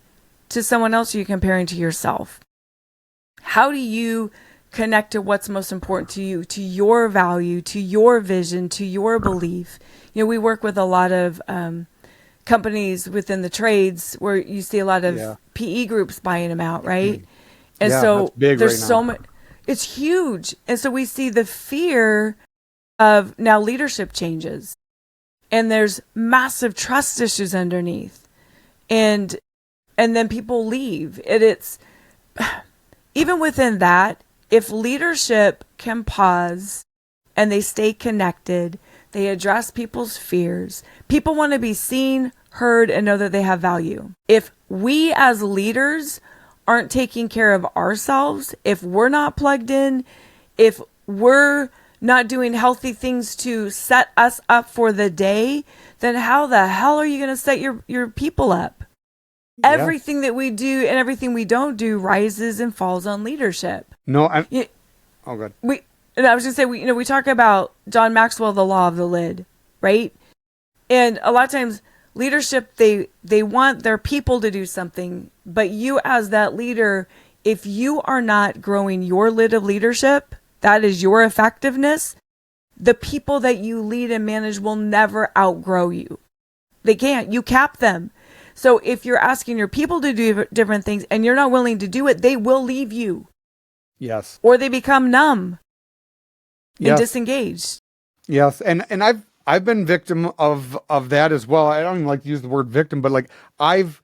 B: to someone else? Or are you comparing to yourself? How do you connect to what's most important to you, to your value, to your vision, to your belief? You know, we work with a lot of companies within the trades where you see a lot of PE groups buying them out, right? And so there's right so much, it's huge. And so we see the fear of now leadership changes and there's massive trust issues underneath. And then people leave. It's even within that, if leadership can pause and they stay connected, they address people's fears. People want to be seen, heard, and know that they have value. If we as leaders aren't taking care of ourselves, if we're not plugged in, if we're not doing healthy things to set us up for the day, then how the hell are you going to set your people up? Yeah. Everything that we do and everything we don't do rises and falls on leadership.
A: No, oh, good.
B: And I was going to say, we talk about John Maxwell, the law of the lid, right? And a lot of times leadership, they want their people to do something, but you as that leader, if you are not growing your lid of leadership, that is your effectiveness, the people that you lead and manage will never outgrow you. They can't. You cap them. So if you're asking your people to do different things and you're not willing to do it, they will leave you.
A: Yes.
B: Or they become numb and disengaged.
A: Yes. And I've been victim of that as well. I don't even like to use the word victim, but like I've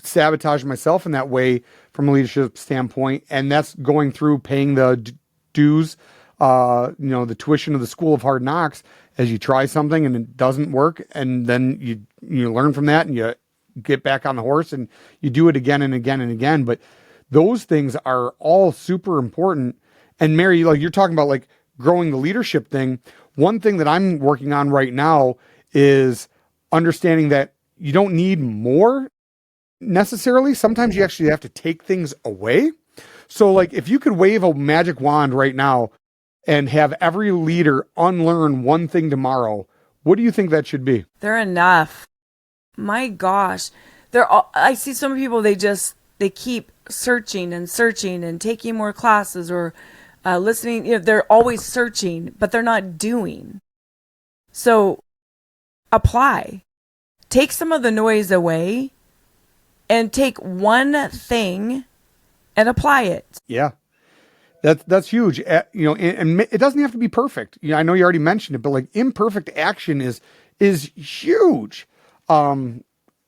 A: sabotaged myself in that way from a leadership standpoint. And that's going through paying the dues, the tuition of the School of Hard Knocks as you try something and it doesn't work. And then you learn from that and you get back on the horse and you do it again and again and again. But those things are all super important. And Mary, like you're talking about like growing the leadership thing. One thing that I'm working on right now is understanding that you don't need more necessarily. Sometimes you actually have to take things away. So like if you could wave a magic wand right now and have every leader unlearn one thing tomorrow, what do you think that should be?
B: They're enough. My gosh. I see some people, they keep searching and taking more classes or listening. They're always searching, but they're not doing. So apply. Take some of the noise away and take one thing and apply it. Yeah.
A: That's huge. And it doesn't have to be perfect. I know you already mentioned it, but like imperfect action is huge.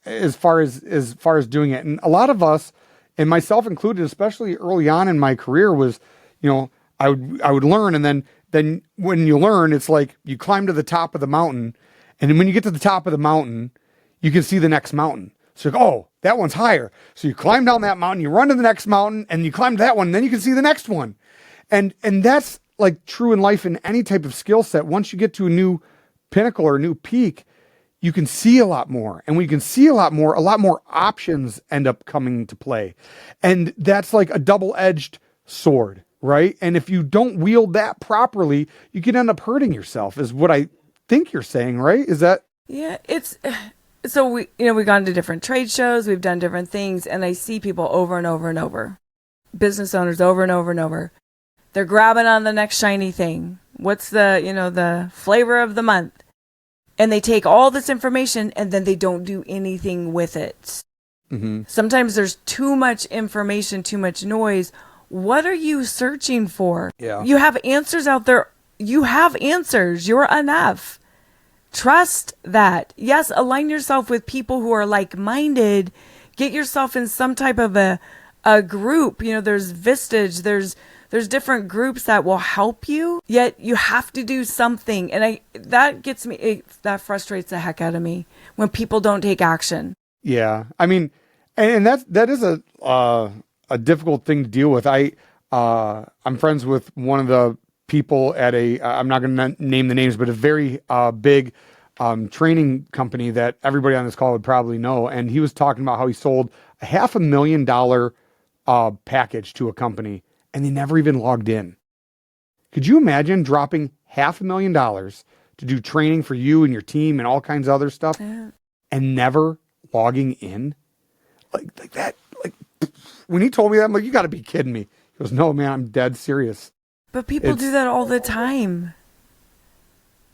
A: As far as doing it. And a lot of us, and myself included, especially early on in my career, was, I would learn, and then when you learn, it's like you climb to the top of the mountain, and then when you get to the top of the mountain, you can see the next mountain. So oh, that one's higher. So you climb down that mountain, you run to the next mountain, and you climb to that one, and then you can see the next one. And that's like true in life in any type of skill set. Once you get to a new pinnacle or a new peak, you can see a lot more. And when you can see a lot more options end up coming to play. And that's like a double-edged sword, right? And if you don't wield that properly, you can end up hurting yourself, is what I think you're saying, right? Is that?
B: Yeah, so we've gone to different trade shows, we've done different things, and I see people over and over and over. Business owners over and over and over. They're grabbing on the next shiny thing. What's the flavor of the month? And they take all this information and then they don't do anything with it. Mm-hmm. Sometimes there's too much information, too much noise. What are you searching for? Yeah. You have answers out there. You have answers. You're enough. Trust that. Yes, align yourself with people who are like-minded. Get yourself in some type of a group. There's Vistage. There's different groups that will help you, yet you have to do something. And that frustrates the heck out of me when people don't take action.
A: Yeah. I mean, and that is a difficult thing to deal with. I'm friends with one of the people at I'm not going to name the names, but a very big training company that everybody on this call would probably know. And he was talking about how he sold a $500,000 package to a company and they never even logged in. Could you imagine dropping $500,000 to do training for you and your team and all kinds of other stuff and never logging in? Like that, like when he told me that, I'm like, you got to be kidding me. He goes, no, man, I'm dead serious.
B: But people do that all the time.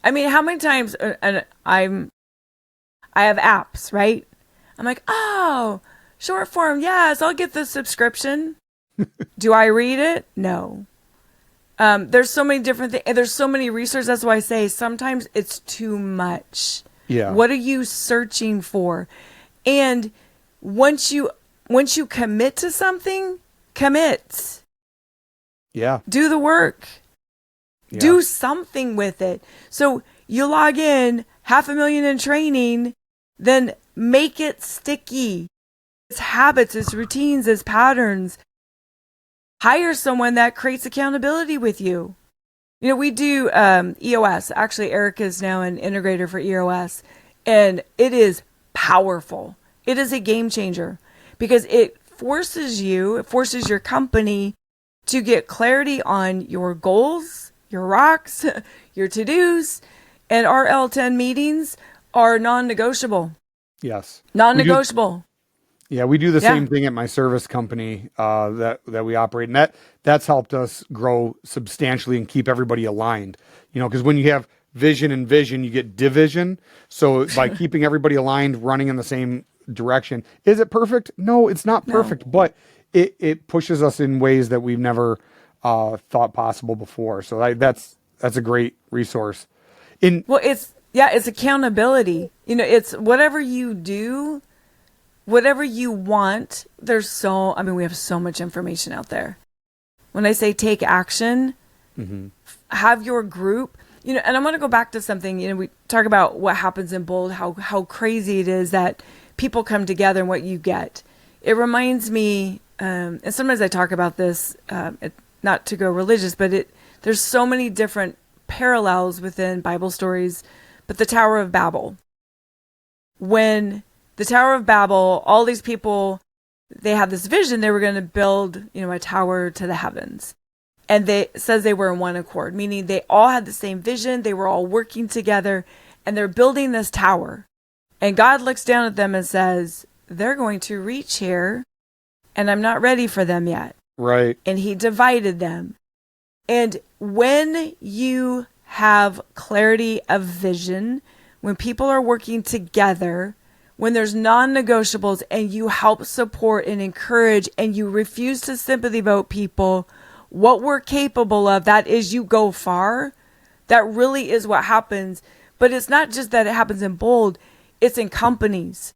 B: I mean, how many times, and I have apps, right? I'm like, oh, short form, yes, I'll get the subscription. Do I read it? No. There's so many different things. There's so many resources. That's why I say sometimes it's too much.
A: Yeah.
B: What are you searching for? And once you commit to something, commit.
A: Yeah.
B: Do the work.
A: Yeah.
B: Do something with it. So you log in, $500,000 in training, then make it sticky. It's habits, it's routines, it's patterns. Hire someone that creates accountability with you. You know, we do EOS. Actually, Eric is now an integrator for EOS, and it is powerful. It is a game changer because it forces your company to get clarity on your goals, your rocks, your to-dos, and our L10 meetings are non-negotiable.
A: Yes.
B: Non-negotiable.
A: We do the same thing at my service company that we operate, and that's helped us grow substantially and keep everybody aligned. You know, because when you have vision and vision, you get division. So by keeping everybody aligned, running in the same direction, is it perfect? No, it's not perfect, but it pushes us in ways that we've never thought possible before. So that's a great resource.
B: It's accountability. You know, it's whatever you do. Whatever you want, we have so much information out there. When I say take action, have your group, you know, and I'm going to go back to something, you know, we talk about what happens in Bold, how crazy it is that people come together and what you get. It reminds me, and sometimes I talk about this, not to go religious, but there's so many different parallels within Bible stories, but the Tower of Babel. When the Tower of Babel, all these people, they had this vision. They were going to build, you know, a tower to the heavens. And it says they were in one accord, meaning they all had the same vision. They were all working together and they're building this tower. And God looks down at them and says, they're going to reach here and I'm not ready for them yet.
A: Right.
B: And he divided them. And when you have clarity of vision, when people are working together, when there's non-negotiables and you help support and encourage and you refuse to sympathy vote people, what we're capable of, that is you go far. That really is what happens. But it's not just that it happens in Bold, it's in companies.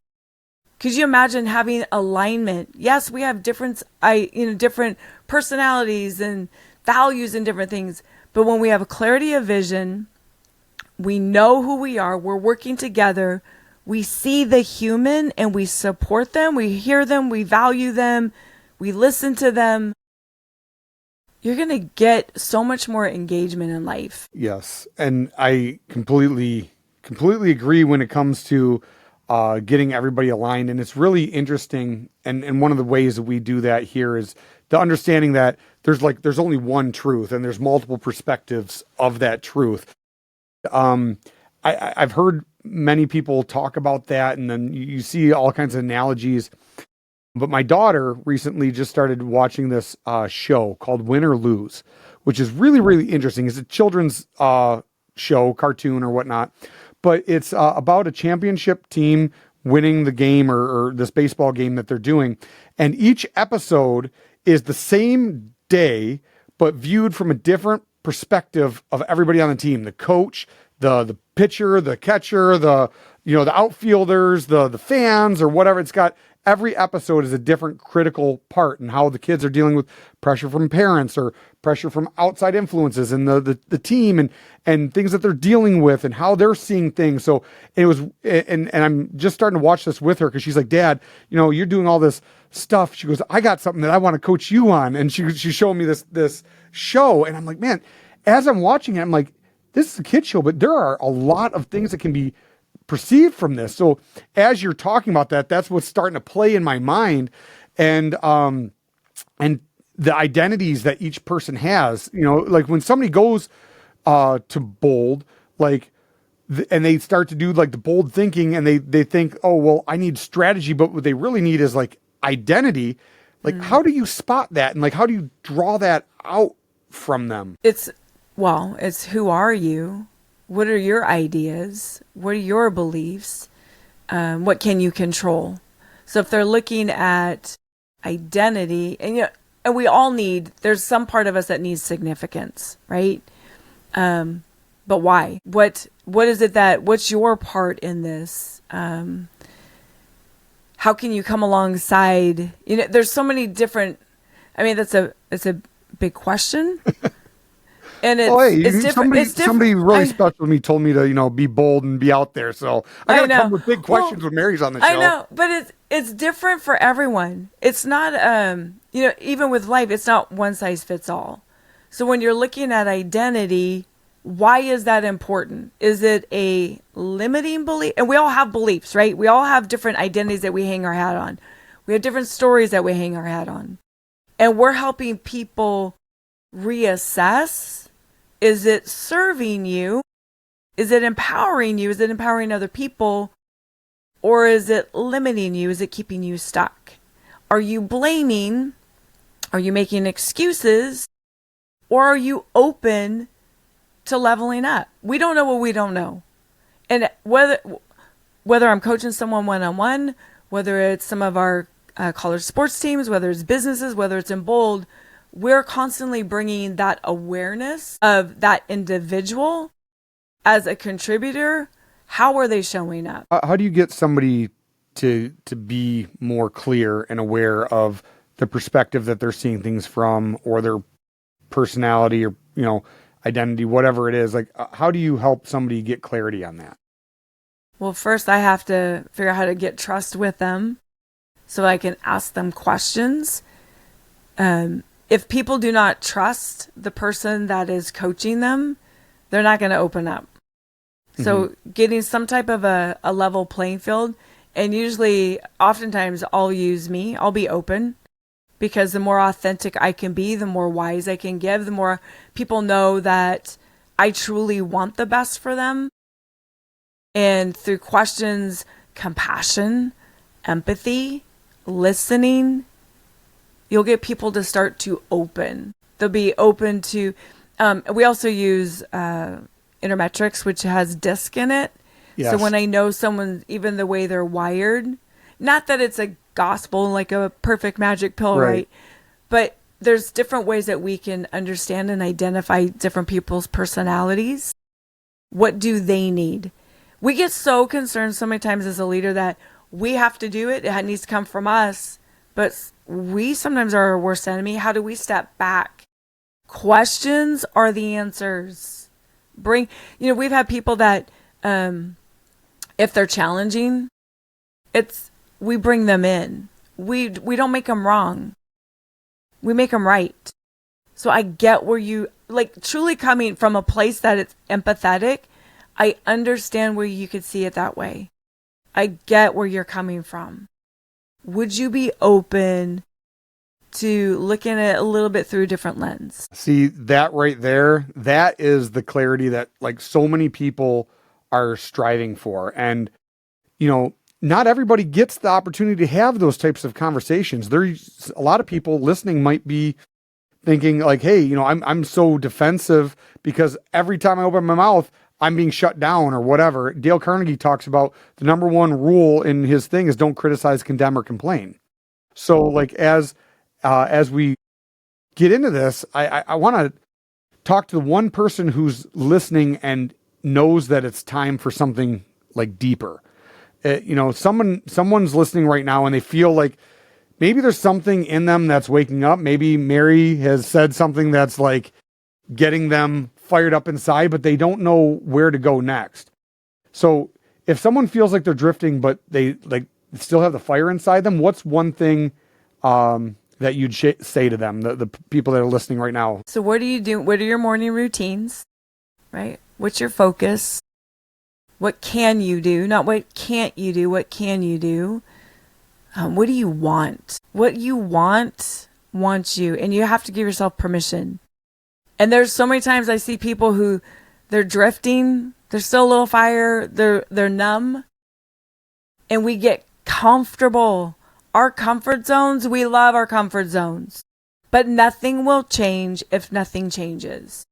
B: Could you imagine having alignment? Yes, we have different personalities and values and different things. But when we have a clarity of vision, we know who we are, we're working together, we see the human and we support them, we hear them, we value them, we listen to them. You're going to get so much more engagement in life.
A: Yes. And I completely agree when it comes to getting everybody aligned. And it's really interesting. And one of the ways that we do that here is the understanding that there's only one truth and there's multiple perspectives of that truth. I've heard many people talk about that, and then you see all kinds of analogies. But my daughter recently just started watching this show called Win or Lose, which is really, really interesting. It's a children's show, cartoon or whatnot, but it's about a championship team winning the game or this baseball game that they're doing. And each episode is the same day, but viewed from a different perspective of everybody on the team, the coach, the pitcher, the catcher, the outfielders, the fans or whatever. It's got every episode is a different critical part and how the kids are dealing with pressure from parents or pressure from outside influences and the team and things that they're dealing with and how they're seeing things. So it was, and I'm just starting to watch this with her because she's like, Dad, you're doing all this stuff. She goes, I got something that I want to coach you on. And she's showing me this show. And I'm like, man, as I'm watching it, I'm like, this is a kid show, but there are a lot of things that can be perceived from this. So as you're talking about that, that's what's starting to play in my mind. And the identities that each person has, like when somebody goes to bold, like, and they start to do like the bold thinking and they think, oh, well, I need strategy, but what they really need is like identity. Like, how do you spot that? And like, how do you draw that out from them?
B: It's who are you? What are your ideas? What are your beliefs? What can you control? So if they're looking at identity, and and we all there's some part of us that needs significance, right? But why? What is it what's your part in this? How can you come alongside? There's so many different, it's a big question. And it's different.
A: Somebody really special to me told me to, be bold and be out there. So I got to come with big questions when Mary's on the show.
B: I know, but it's different for everyone. It's not, even with life, it's not one size fits all. So when you're looking at identity, why is that important? Is it a limiting belief? And we all have beliefs, right? We all have different identities that we hang our hat on. We have different stories that we hang our hat on. And we're helping people reassess. Is it serving you? Is it empowering you? Is it empowering other people? Or is it limiting you? Is it keeping you stuck? Are you blaming? Are you making excuses? Or are you open to leveling up? We don't know what we don't know. And whether I'm coaching someone one-on-one, whether it's some of our college sports teams, whether it's businesses, whether it's in bold, we're constantly bringing that awareness of that individual as a contributor. How are they showing up?
A: How do you get somebody to be more clear and aware of the perspective that they're seeing things from, or their personality, or, identity, whatever it is? Like, how do you help somebody get clarity on that?
B: Well, first I have to figure out how to get trust with them so I can ask them questions. If people do not trust the person that is coaching them, they're not going to open up. So getting some type of a level playing field, and oftentimes I'll use me. I'll be open, because the more authentic I can be, the more wise I can give, the more people know that I truly want the best for them. And through questions, compassion, empathy, listening, you'll get people to start to open. They'll be open to, we also use intermetrics, which has DISC in it. Yes. So when I know someone, even the way they're wired, not that it's a gospel, like a perfect magic pill, right? But there's different ways that we can understand and identify different people's personalities. What do they need? We get so concerned so many times as a leader that we have to do it. It needs to come from us. But we sometimes are our worst enemy. How do we step back? Questions are the answers. We've had people that, if they're challenging, we bring them in. We don't make them wrong. We make them right. So I get where you, truly coming from a place that it's empathetic, I understand where you could see it that way. I get where you're coming from. Would you be open to looking at it a little bit through a different lens?
A: See, that right there, that is the clarity that so many people are striving for. And, not everybody gets the opportunity to have those types of conversations. There's a lot of people listening might be thinking hey, I'm so defensive because every time I open my mouth, I'm being shut down or whatever. Dale Carnegie talks about the number one rule in his thing is don't criticize, condemn, or complain. So as we get into this, I want to talk to the one person who's listening and knows that it's time for something deeper. Someone's listening right now and they feel like maybe there's something in them that's waking up. Maybe Mary has said something that's getting them fired up inside, but they don't know where to go next. So if someone feels like they're drifting, but they still have the fire inside them, what's one thing that you'd say to them, the people that are listening right now?
B: So what do you do? What are your morning routines, right? What's your focus? What can you do? Not what can't you do, what can you do? What do you want? What you want wants you, and you have to give yourself permission. And there's so many times I see people who they're drifting, they're still a little fire, they're numb, and we get comfortable. Our comfort zones, we love our comfort zones, but nothing will change if nothing changes.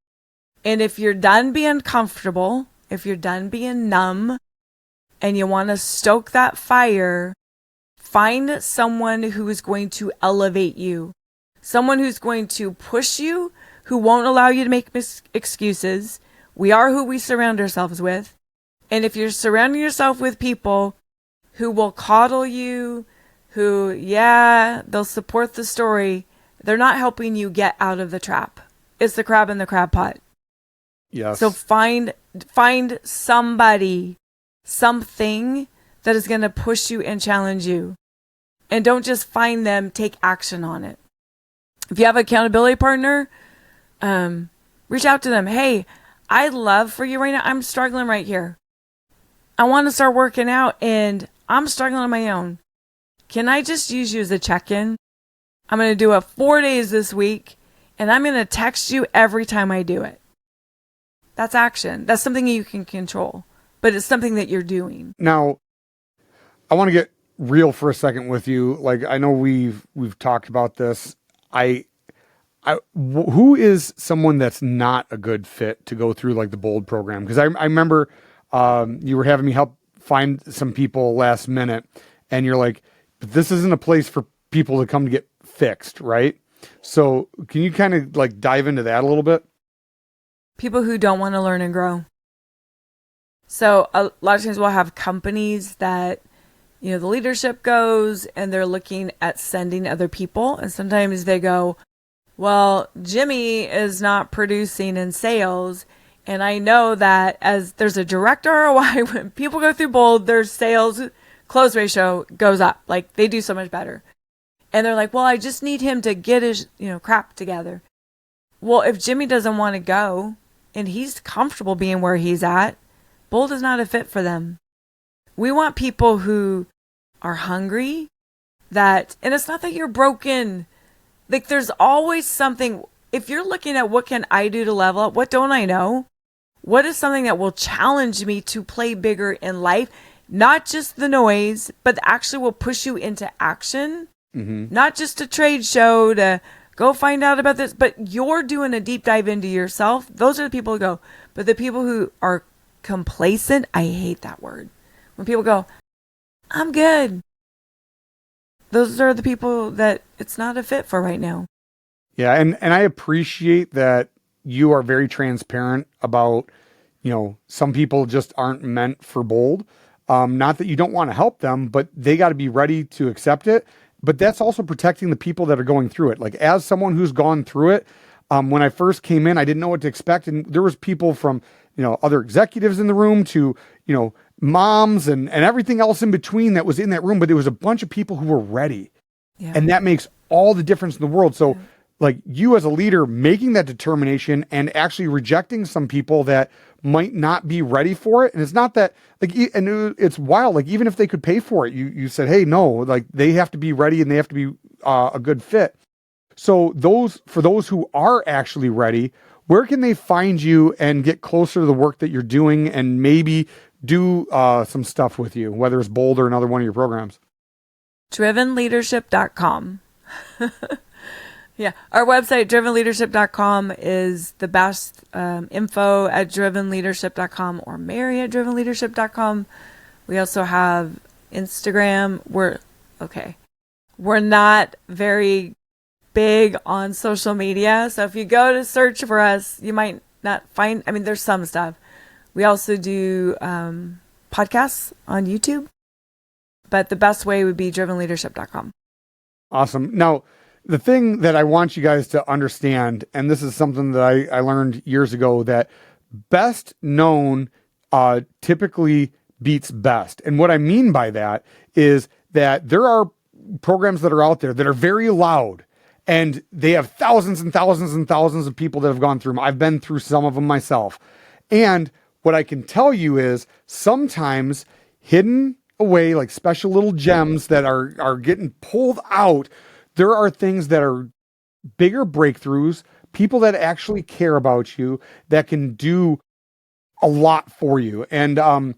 B: And if you're done being comfortable, if you're done being numb, and you want to stoke that fire, find someone who is going to elevate you. Someone who's going to push you, who won't allow you to make excuses. We are who we surround ourselves with. And if you're surrounding yourself with people who will coddle you, who, they'll support the story, they're not helping you get out of the trap. It's the crab in the crab pot.
A: Yes.
B: So find somebody, something that is going to push you and challenge you. And don't just find them, take action on it. If you have an accountability partner, reach out to them. Hey, I'd love for you right now. I'm struggling right here. I want to start working out and I'm struggling on my own. Can I just use you as a check-in? I'm going to do it 4 days this week and I'm going to text you every time I do it. That's action. That's something you can control, but it's something that you're doing.
A: Now, I want to get real for a second with you. Like, I know we've talked about this. Who is someone that's not a good fit to go through like the Bold program? Because I remember you were having me help find some people last minute, and you're like, but this isn't a place for people to come to get fixed, right? So can you kind of like dive into that a little bit?
B: People who don't want to learn and grow. So a lot of times we'll have companies that, the leadership goes and they're looking at sending other people. And sometimes they go, well, Jimmy is not producing in sales. And I know that as there's a direct ROI, when people go through Bold, their sales close ratio goes up. Like they do so much better. And they're like, well, I just need him to get his, crap together. Well, if Jimmy doesn't want to go and he's comfortable being where he's at, Bold is not a fit for them. We want people who are hungry, and it's not that you're broken. Like there's always something. If you're looking at what can I do to level up, what don't I know? What is something that will challenge me to play bigger in life? Not just the noise, but actually will push you into action. Mm-hmm. Not just a trade show to go find out about this, but you're doing a deep dive into yourself. Those are the people who go. But the people who are complacent, I hate that word. When people go, I'm good. Those are the people that it's not a fit for right now.
A: Yeah. And I appreciate that you are very transparent about, some people just aren't meant for Bold. Not that you don't want to help them, but they got to be ready to accept it. But that's also protecting the people that are going through it. Like as someone who's gone through it, when I first came in, I didn't know what to expect. And there was people from, other executives in the room to, moms and everything else in between that was in that room. But there was a bunch of people who were ready. Yeah. And that makes all the difference in the world. So like you as a leader, making that determination and actually rejecting some people that might not be ready for it. And it's not that like, and it's wild. Like even if they could pay for it, you said, hey, no, like they have to be ready and they have to be a good fit. So for those who are actually ready, where can they find you and get closer to the work that you're doing and maybe do some stuff with you, whether it's Bold or another one of your programs?
B: drivenleadership.com. Yeah, our website, drivenleadership.com, is the best. Info at drivenleadership.com or Mary at drivenleadership.com. We also have Instagram. We're not very big on social media. So if you go to search for us, you might not find, there's some stuff. We also do podcasts on YouTube, but the best way would be drivenleadership.com.
A: Awesome. Now, the thing that I want you guys to understand, and this is something that I learned years ago, that best known typically beats best. And what I mean by that is that there are programs that are out there that are very loud, and they have thousands and thousands and thousands of people that have gone through them. I've been through some of them myself. And what I can tell you is sometimes hidden away, like special little gems that are getting pulled out, there are things that are bigger breakthroughs, people that actually care about you, that can do a lot for you. And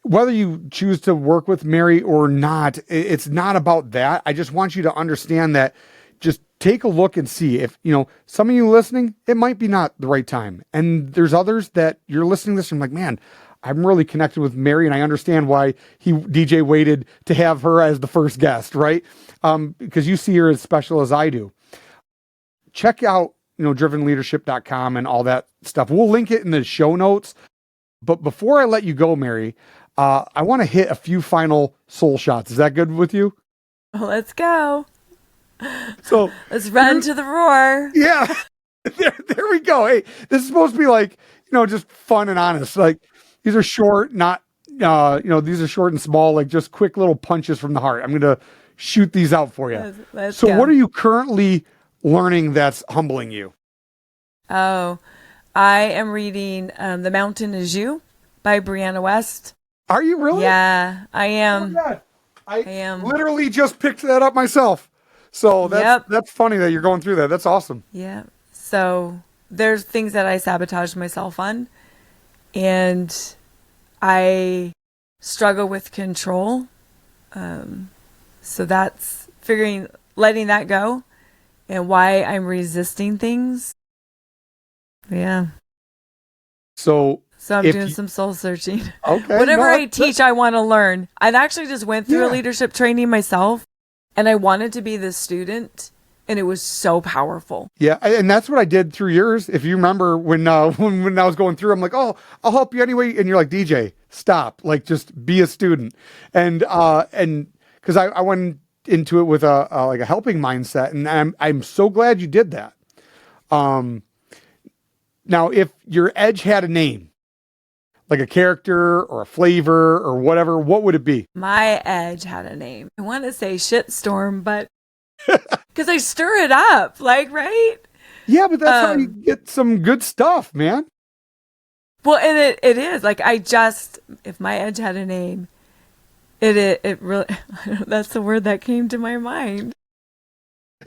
A: whether you choose to work with Mary or not, it's not about that. I just want you to understand that. Just take a look and see if, some of you listening, it might be not the right time. And there's others that you're listening to this and I'm like, man, I'm really connected with Mary, and I understand why DJ waited to have her as the first guest, right? Because you see her as special as I do. Check out, drivenleadership.com and all that stuff. We'll link it in the show notes. But before I let you go, Mary, I want to hit a few final soul shots. Is that good with you?
B: Let's go.
A: So
B: let's run to the roar.
A: Yeah. There we go. Hey, this is supposed to be like, just fun and honest. Like, these are short, not, these are short and small, like just quick little punches from the heart. I'm going to shoot these out for you.
B: Let's
A: so
B: go.
A: What are you currently learning that's humbling you?
B: Oh, I am reading The Mountain Is You by Brianna Wiest.
A: Are you really?
B: Yeah, I am.
A: Oh my God. I
B: am.
A: Literally just picked that up myself. So that's funny that you're going through that. That's awesome.
B: Yeah. So there's things that I sabotage myself on, and I struggle with control. So that's letting that go and why I'm resisting things. Yeah.
A: So
B: I'm doing some soul searching.
A: Okay.
B: Whatever I teach, I want to learn. I actually just went through a leadership training myself, and I wanted to be the student, and it was so powerful. Yeah,
A: and that's what I did through yours. If you remember when I was going through, I'm like, oh, I'll help you anyway. And you're like, DJ, stop. Like, just be a student. And because I went into it with a helping mindset, and I'm so glad you did that. Now, if your edge had a name, like a character or a flavor or whatever, what would it be?
B: My edge had a name. I want to say shitstorm, but because I stir it up, right?
A: Yeah, but that's how you get some good stuff, man.
B: Well, and it is like if my edge had a name, it really that's the word that came to my mind.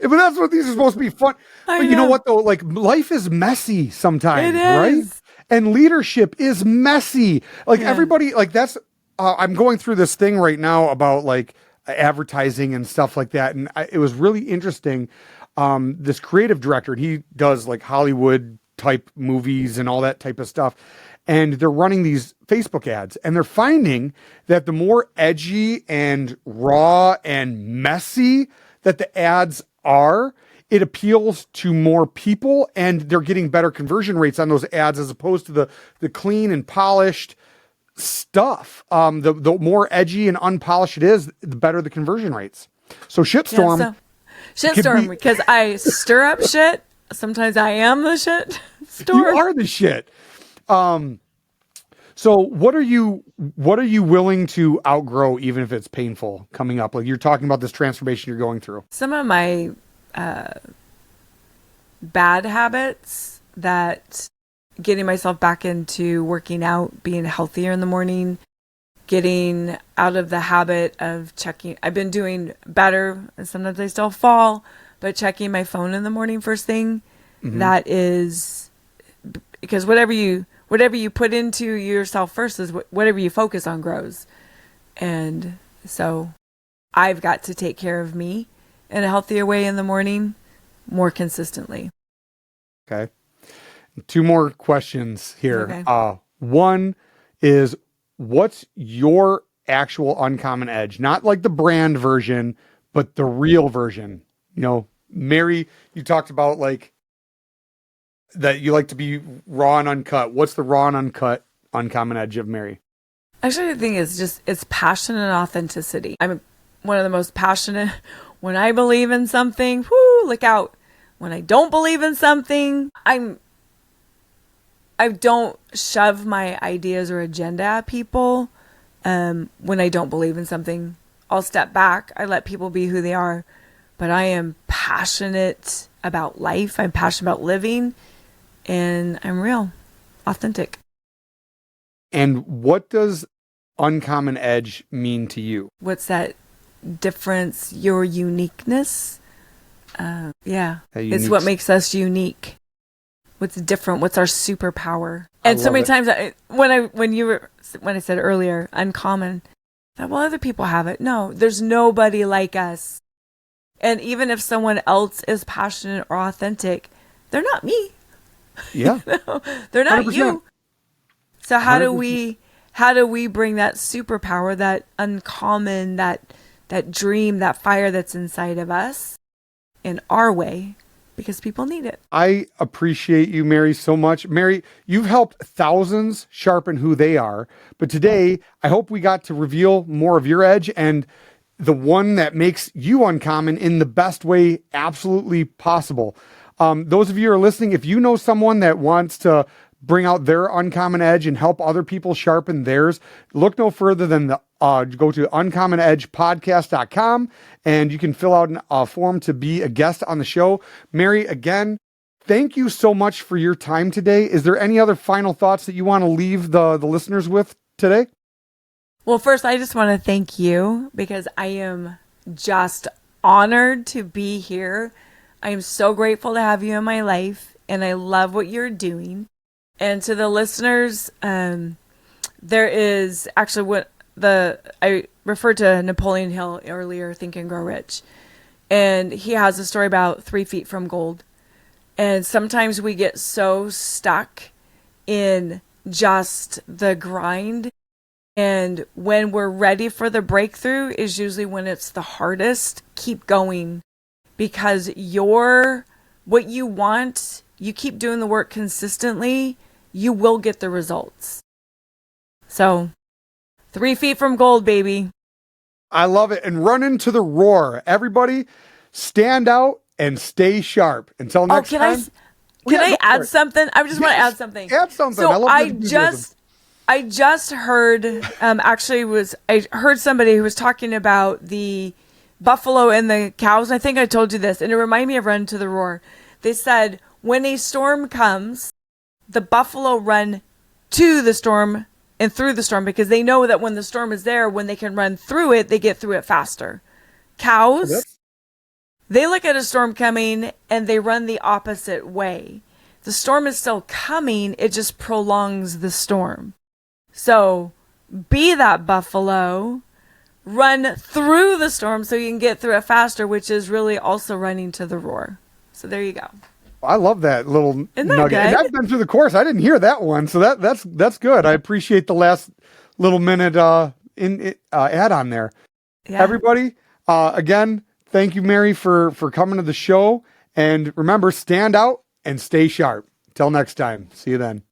A: But that's what these are supposed to be fun. But you know what though? Like, life is messy sometimes, right? And leadership is messy. Like everybody, like that's, I'm going through this thing right now about like advertising and stuff like that. And it was really interesting. This creative director, he does like Hollywood type movies and all that type of stuff. And they're running these Facebook ads, and they're finding that the more edgy and raw and messy that the ads are, it appeals to more people, and they're getting better conversion rates on those ads as opposed to the clean and polished stuff. The more edgy and unpolished it is, the better the conversion rates. So shitstorm.
B: Shitstorm, because I stir up shit. Sometimes I am the shit storm.
A: You are the shit. So what are you willing to outgrow, even if it's painful coming up? Like, you're talking about this transformation you're going through.
B: Some of my bad habits, that getting myself back into working out, being healthier in the morning, getting out of the habit of checking. I've been doing better, and sometimes I still fall, but checking my phone in the morning first thing, that is, because whatever you put into yourself first is whatever you focus on grows. And so I've got to take care of me in a healthier way in the morning more consistently.
A: Okay. 2 more questions here.
B: Okay.
A: One is, what's your actual uncommon edge? Not like the brand version, but the real version. Mary, you talked about like that you like to be raw and uncut. What's the raw and uncut uncommon edge of Mary?
B: Actually, the thing is it's passion and authenticity. I'm one of the most passionate. When I believe in something, look out. When I don't believe in something, I don't shove my ideas or agenda at people. When I don't believe in something, I'll step back. I let people be who they are. But I am passionate about life. I'm passionate about living. And I'm real, authentic.
A: And what does uncommon edge mean to you?
B: What's that difference? Your uniqueness. It's what makes us unique. What's different? What's our superpower? And so many times, when I said earlier, uncommon, I thought, well, other people have it. No, there's nobody like us. And even if someone else is passionate or authentic, they're not me.
A: Yeah,
B: they're not
A: 100%.
B: you. So how
A: 100%.
B: do we bring that superpower, that uncommon, that dream, that fire that's inside of us in our way? Because people need it.
A: I appreciate you, Mary, so much. Mary, you've helped thousands sharpen who they are. But today, I hope we got to reveal more of your edge and the one that makes you uncommon in the best way absolutely possible. Those of you who are listening, if you know someone that wants to bring out their uncommon edge and help other people sharpen theirs, look no further than go to uncommonedgepodcast.com and you can fill out a form to be a guest on the show. Mary, again, thank you so much for your time today. Is there any other final thoughts that you want to leave the listeners with today?
B: Well, first, I just want to thank you because I am just honored to be here. I am so grateful to have you in my life, and I love what you're doing. And to the listeners, there is actually I referred to Napoleon Hill earlier, Think and Grow Rich. And he has a story about 3 feet from gold. And sometimes we get so stuck in just the grind. And when we're ready for the breakthrough is usually when it's the hardest. Keep going, because what you want, you keep doing the work consistently, you will get the results. So 3 feet from gold, baby.
A: I love it. And run into the roar. Everybody stand out and stay sharp. Until next time.
B: Can I add something? I just want to add something.
A: Add something.
B: So I just heard, I heard somebody who was talking about the buffalo and the cows. I think I told you this, and it reminded me of Run to the Roar. They said, when a storm comes, the buffalo run to the storm and through the storm because they know that when the storm is there, when they can run through it, they get through it faster. Cows, they look at a storm coming and they run the opposite way. The storm is still coming, it just prolongs the storm. So be that buffalo, run through the storm so you can get through it faster, which is really also running to the roar. So there you go.
A: I love that little
B: Isn't that
A: nugget.
B: good?
A: And I've been through the course. I didn't hear that one. So that's good. I appreciate the last little minute add on there.
B: Yeah.
A: Everybody, again, thank you, Mary, for coming to the show. And remember, stand out and stay sharp. Till next time. See you then.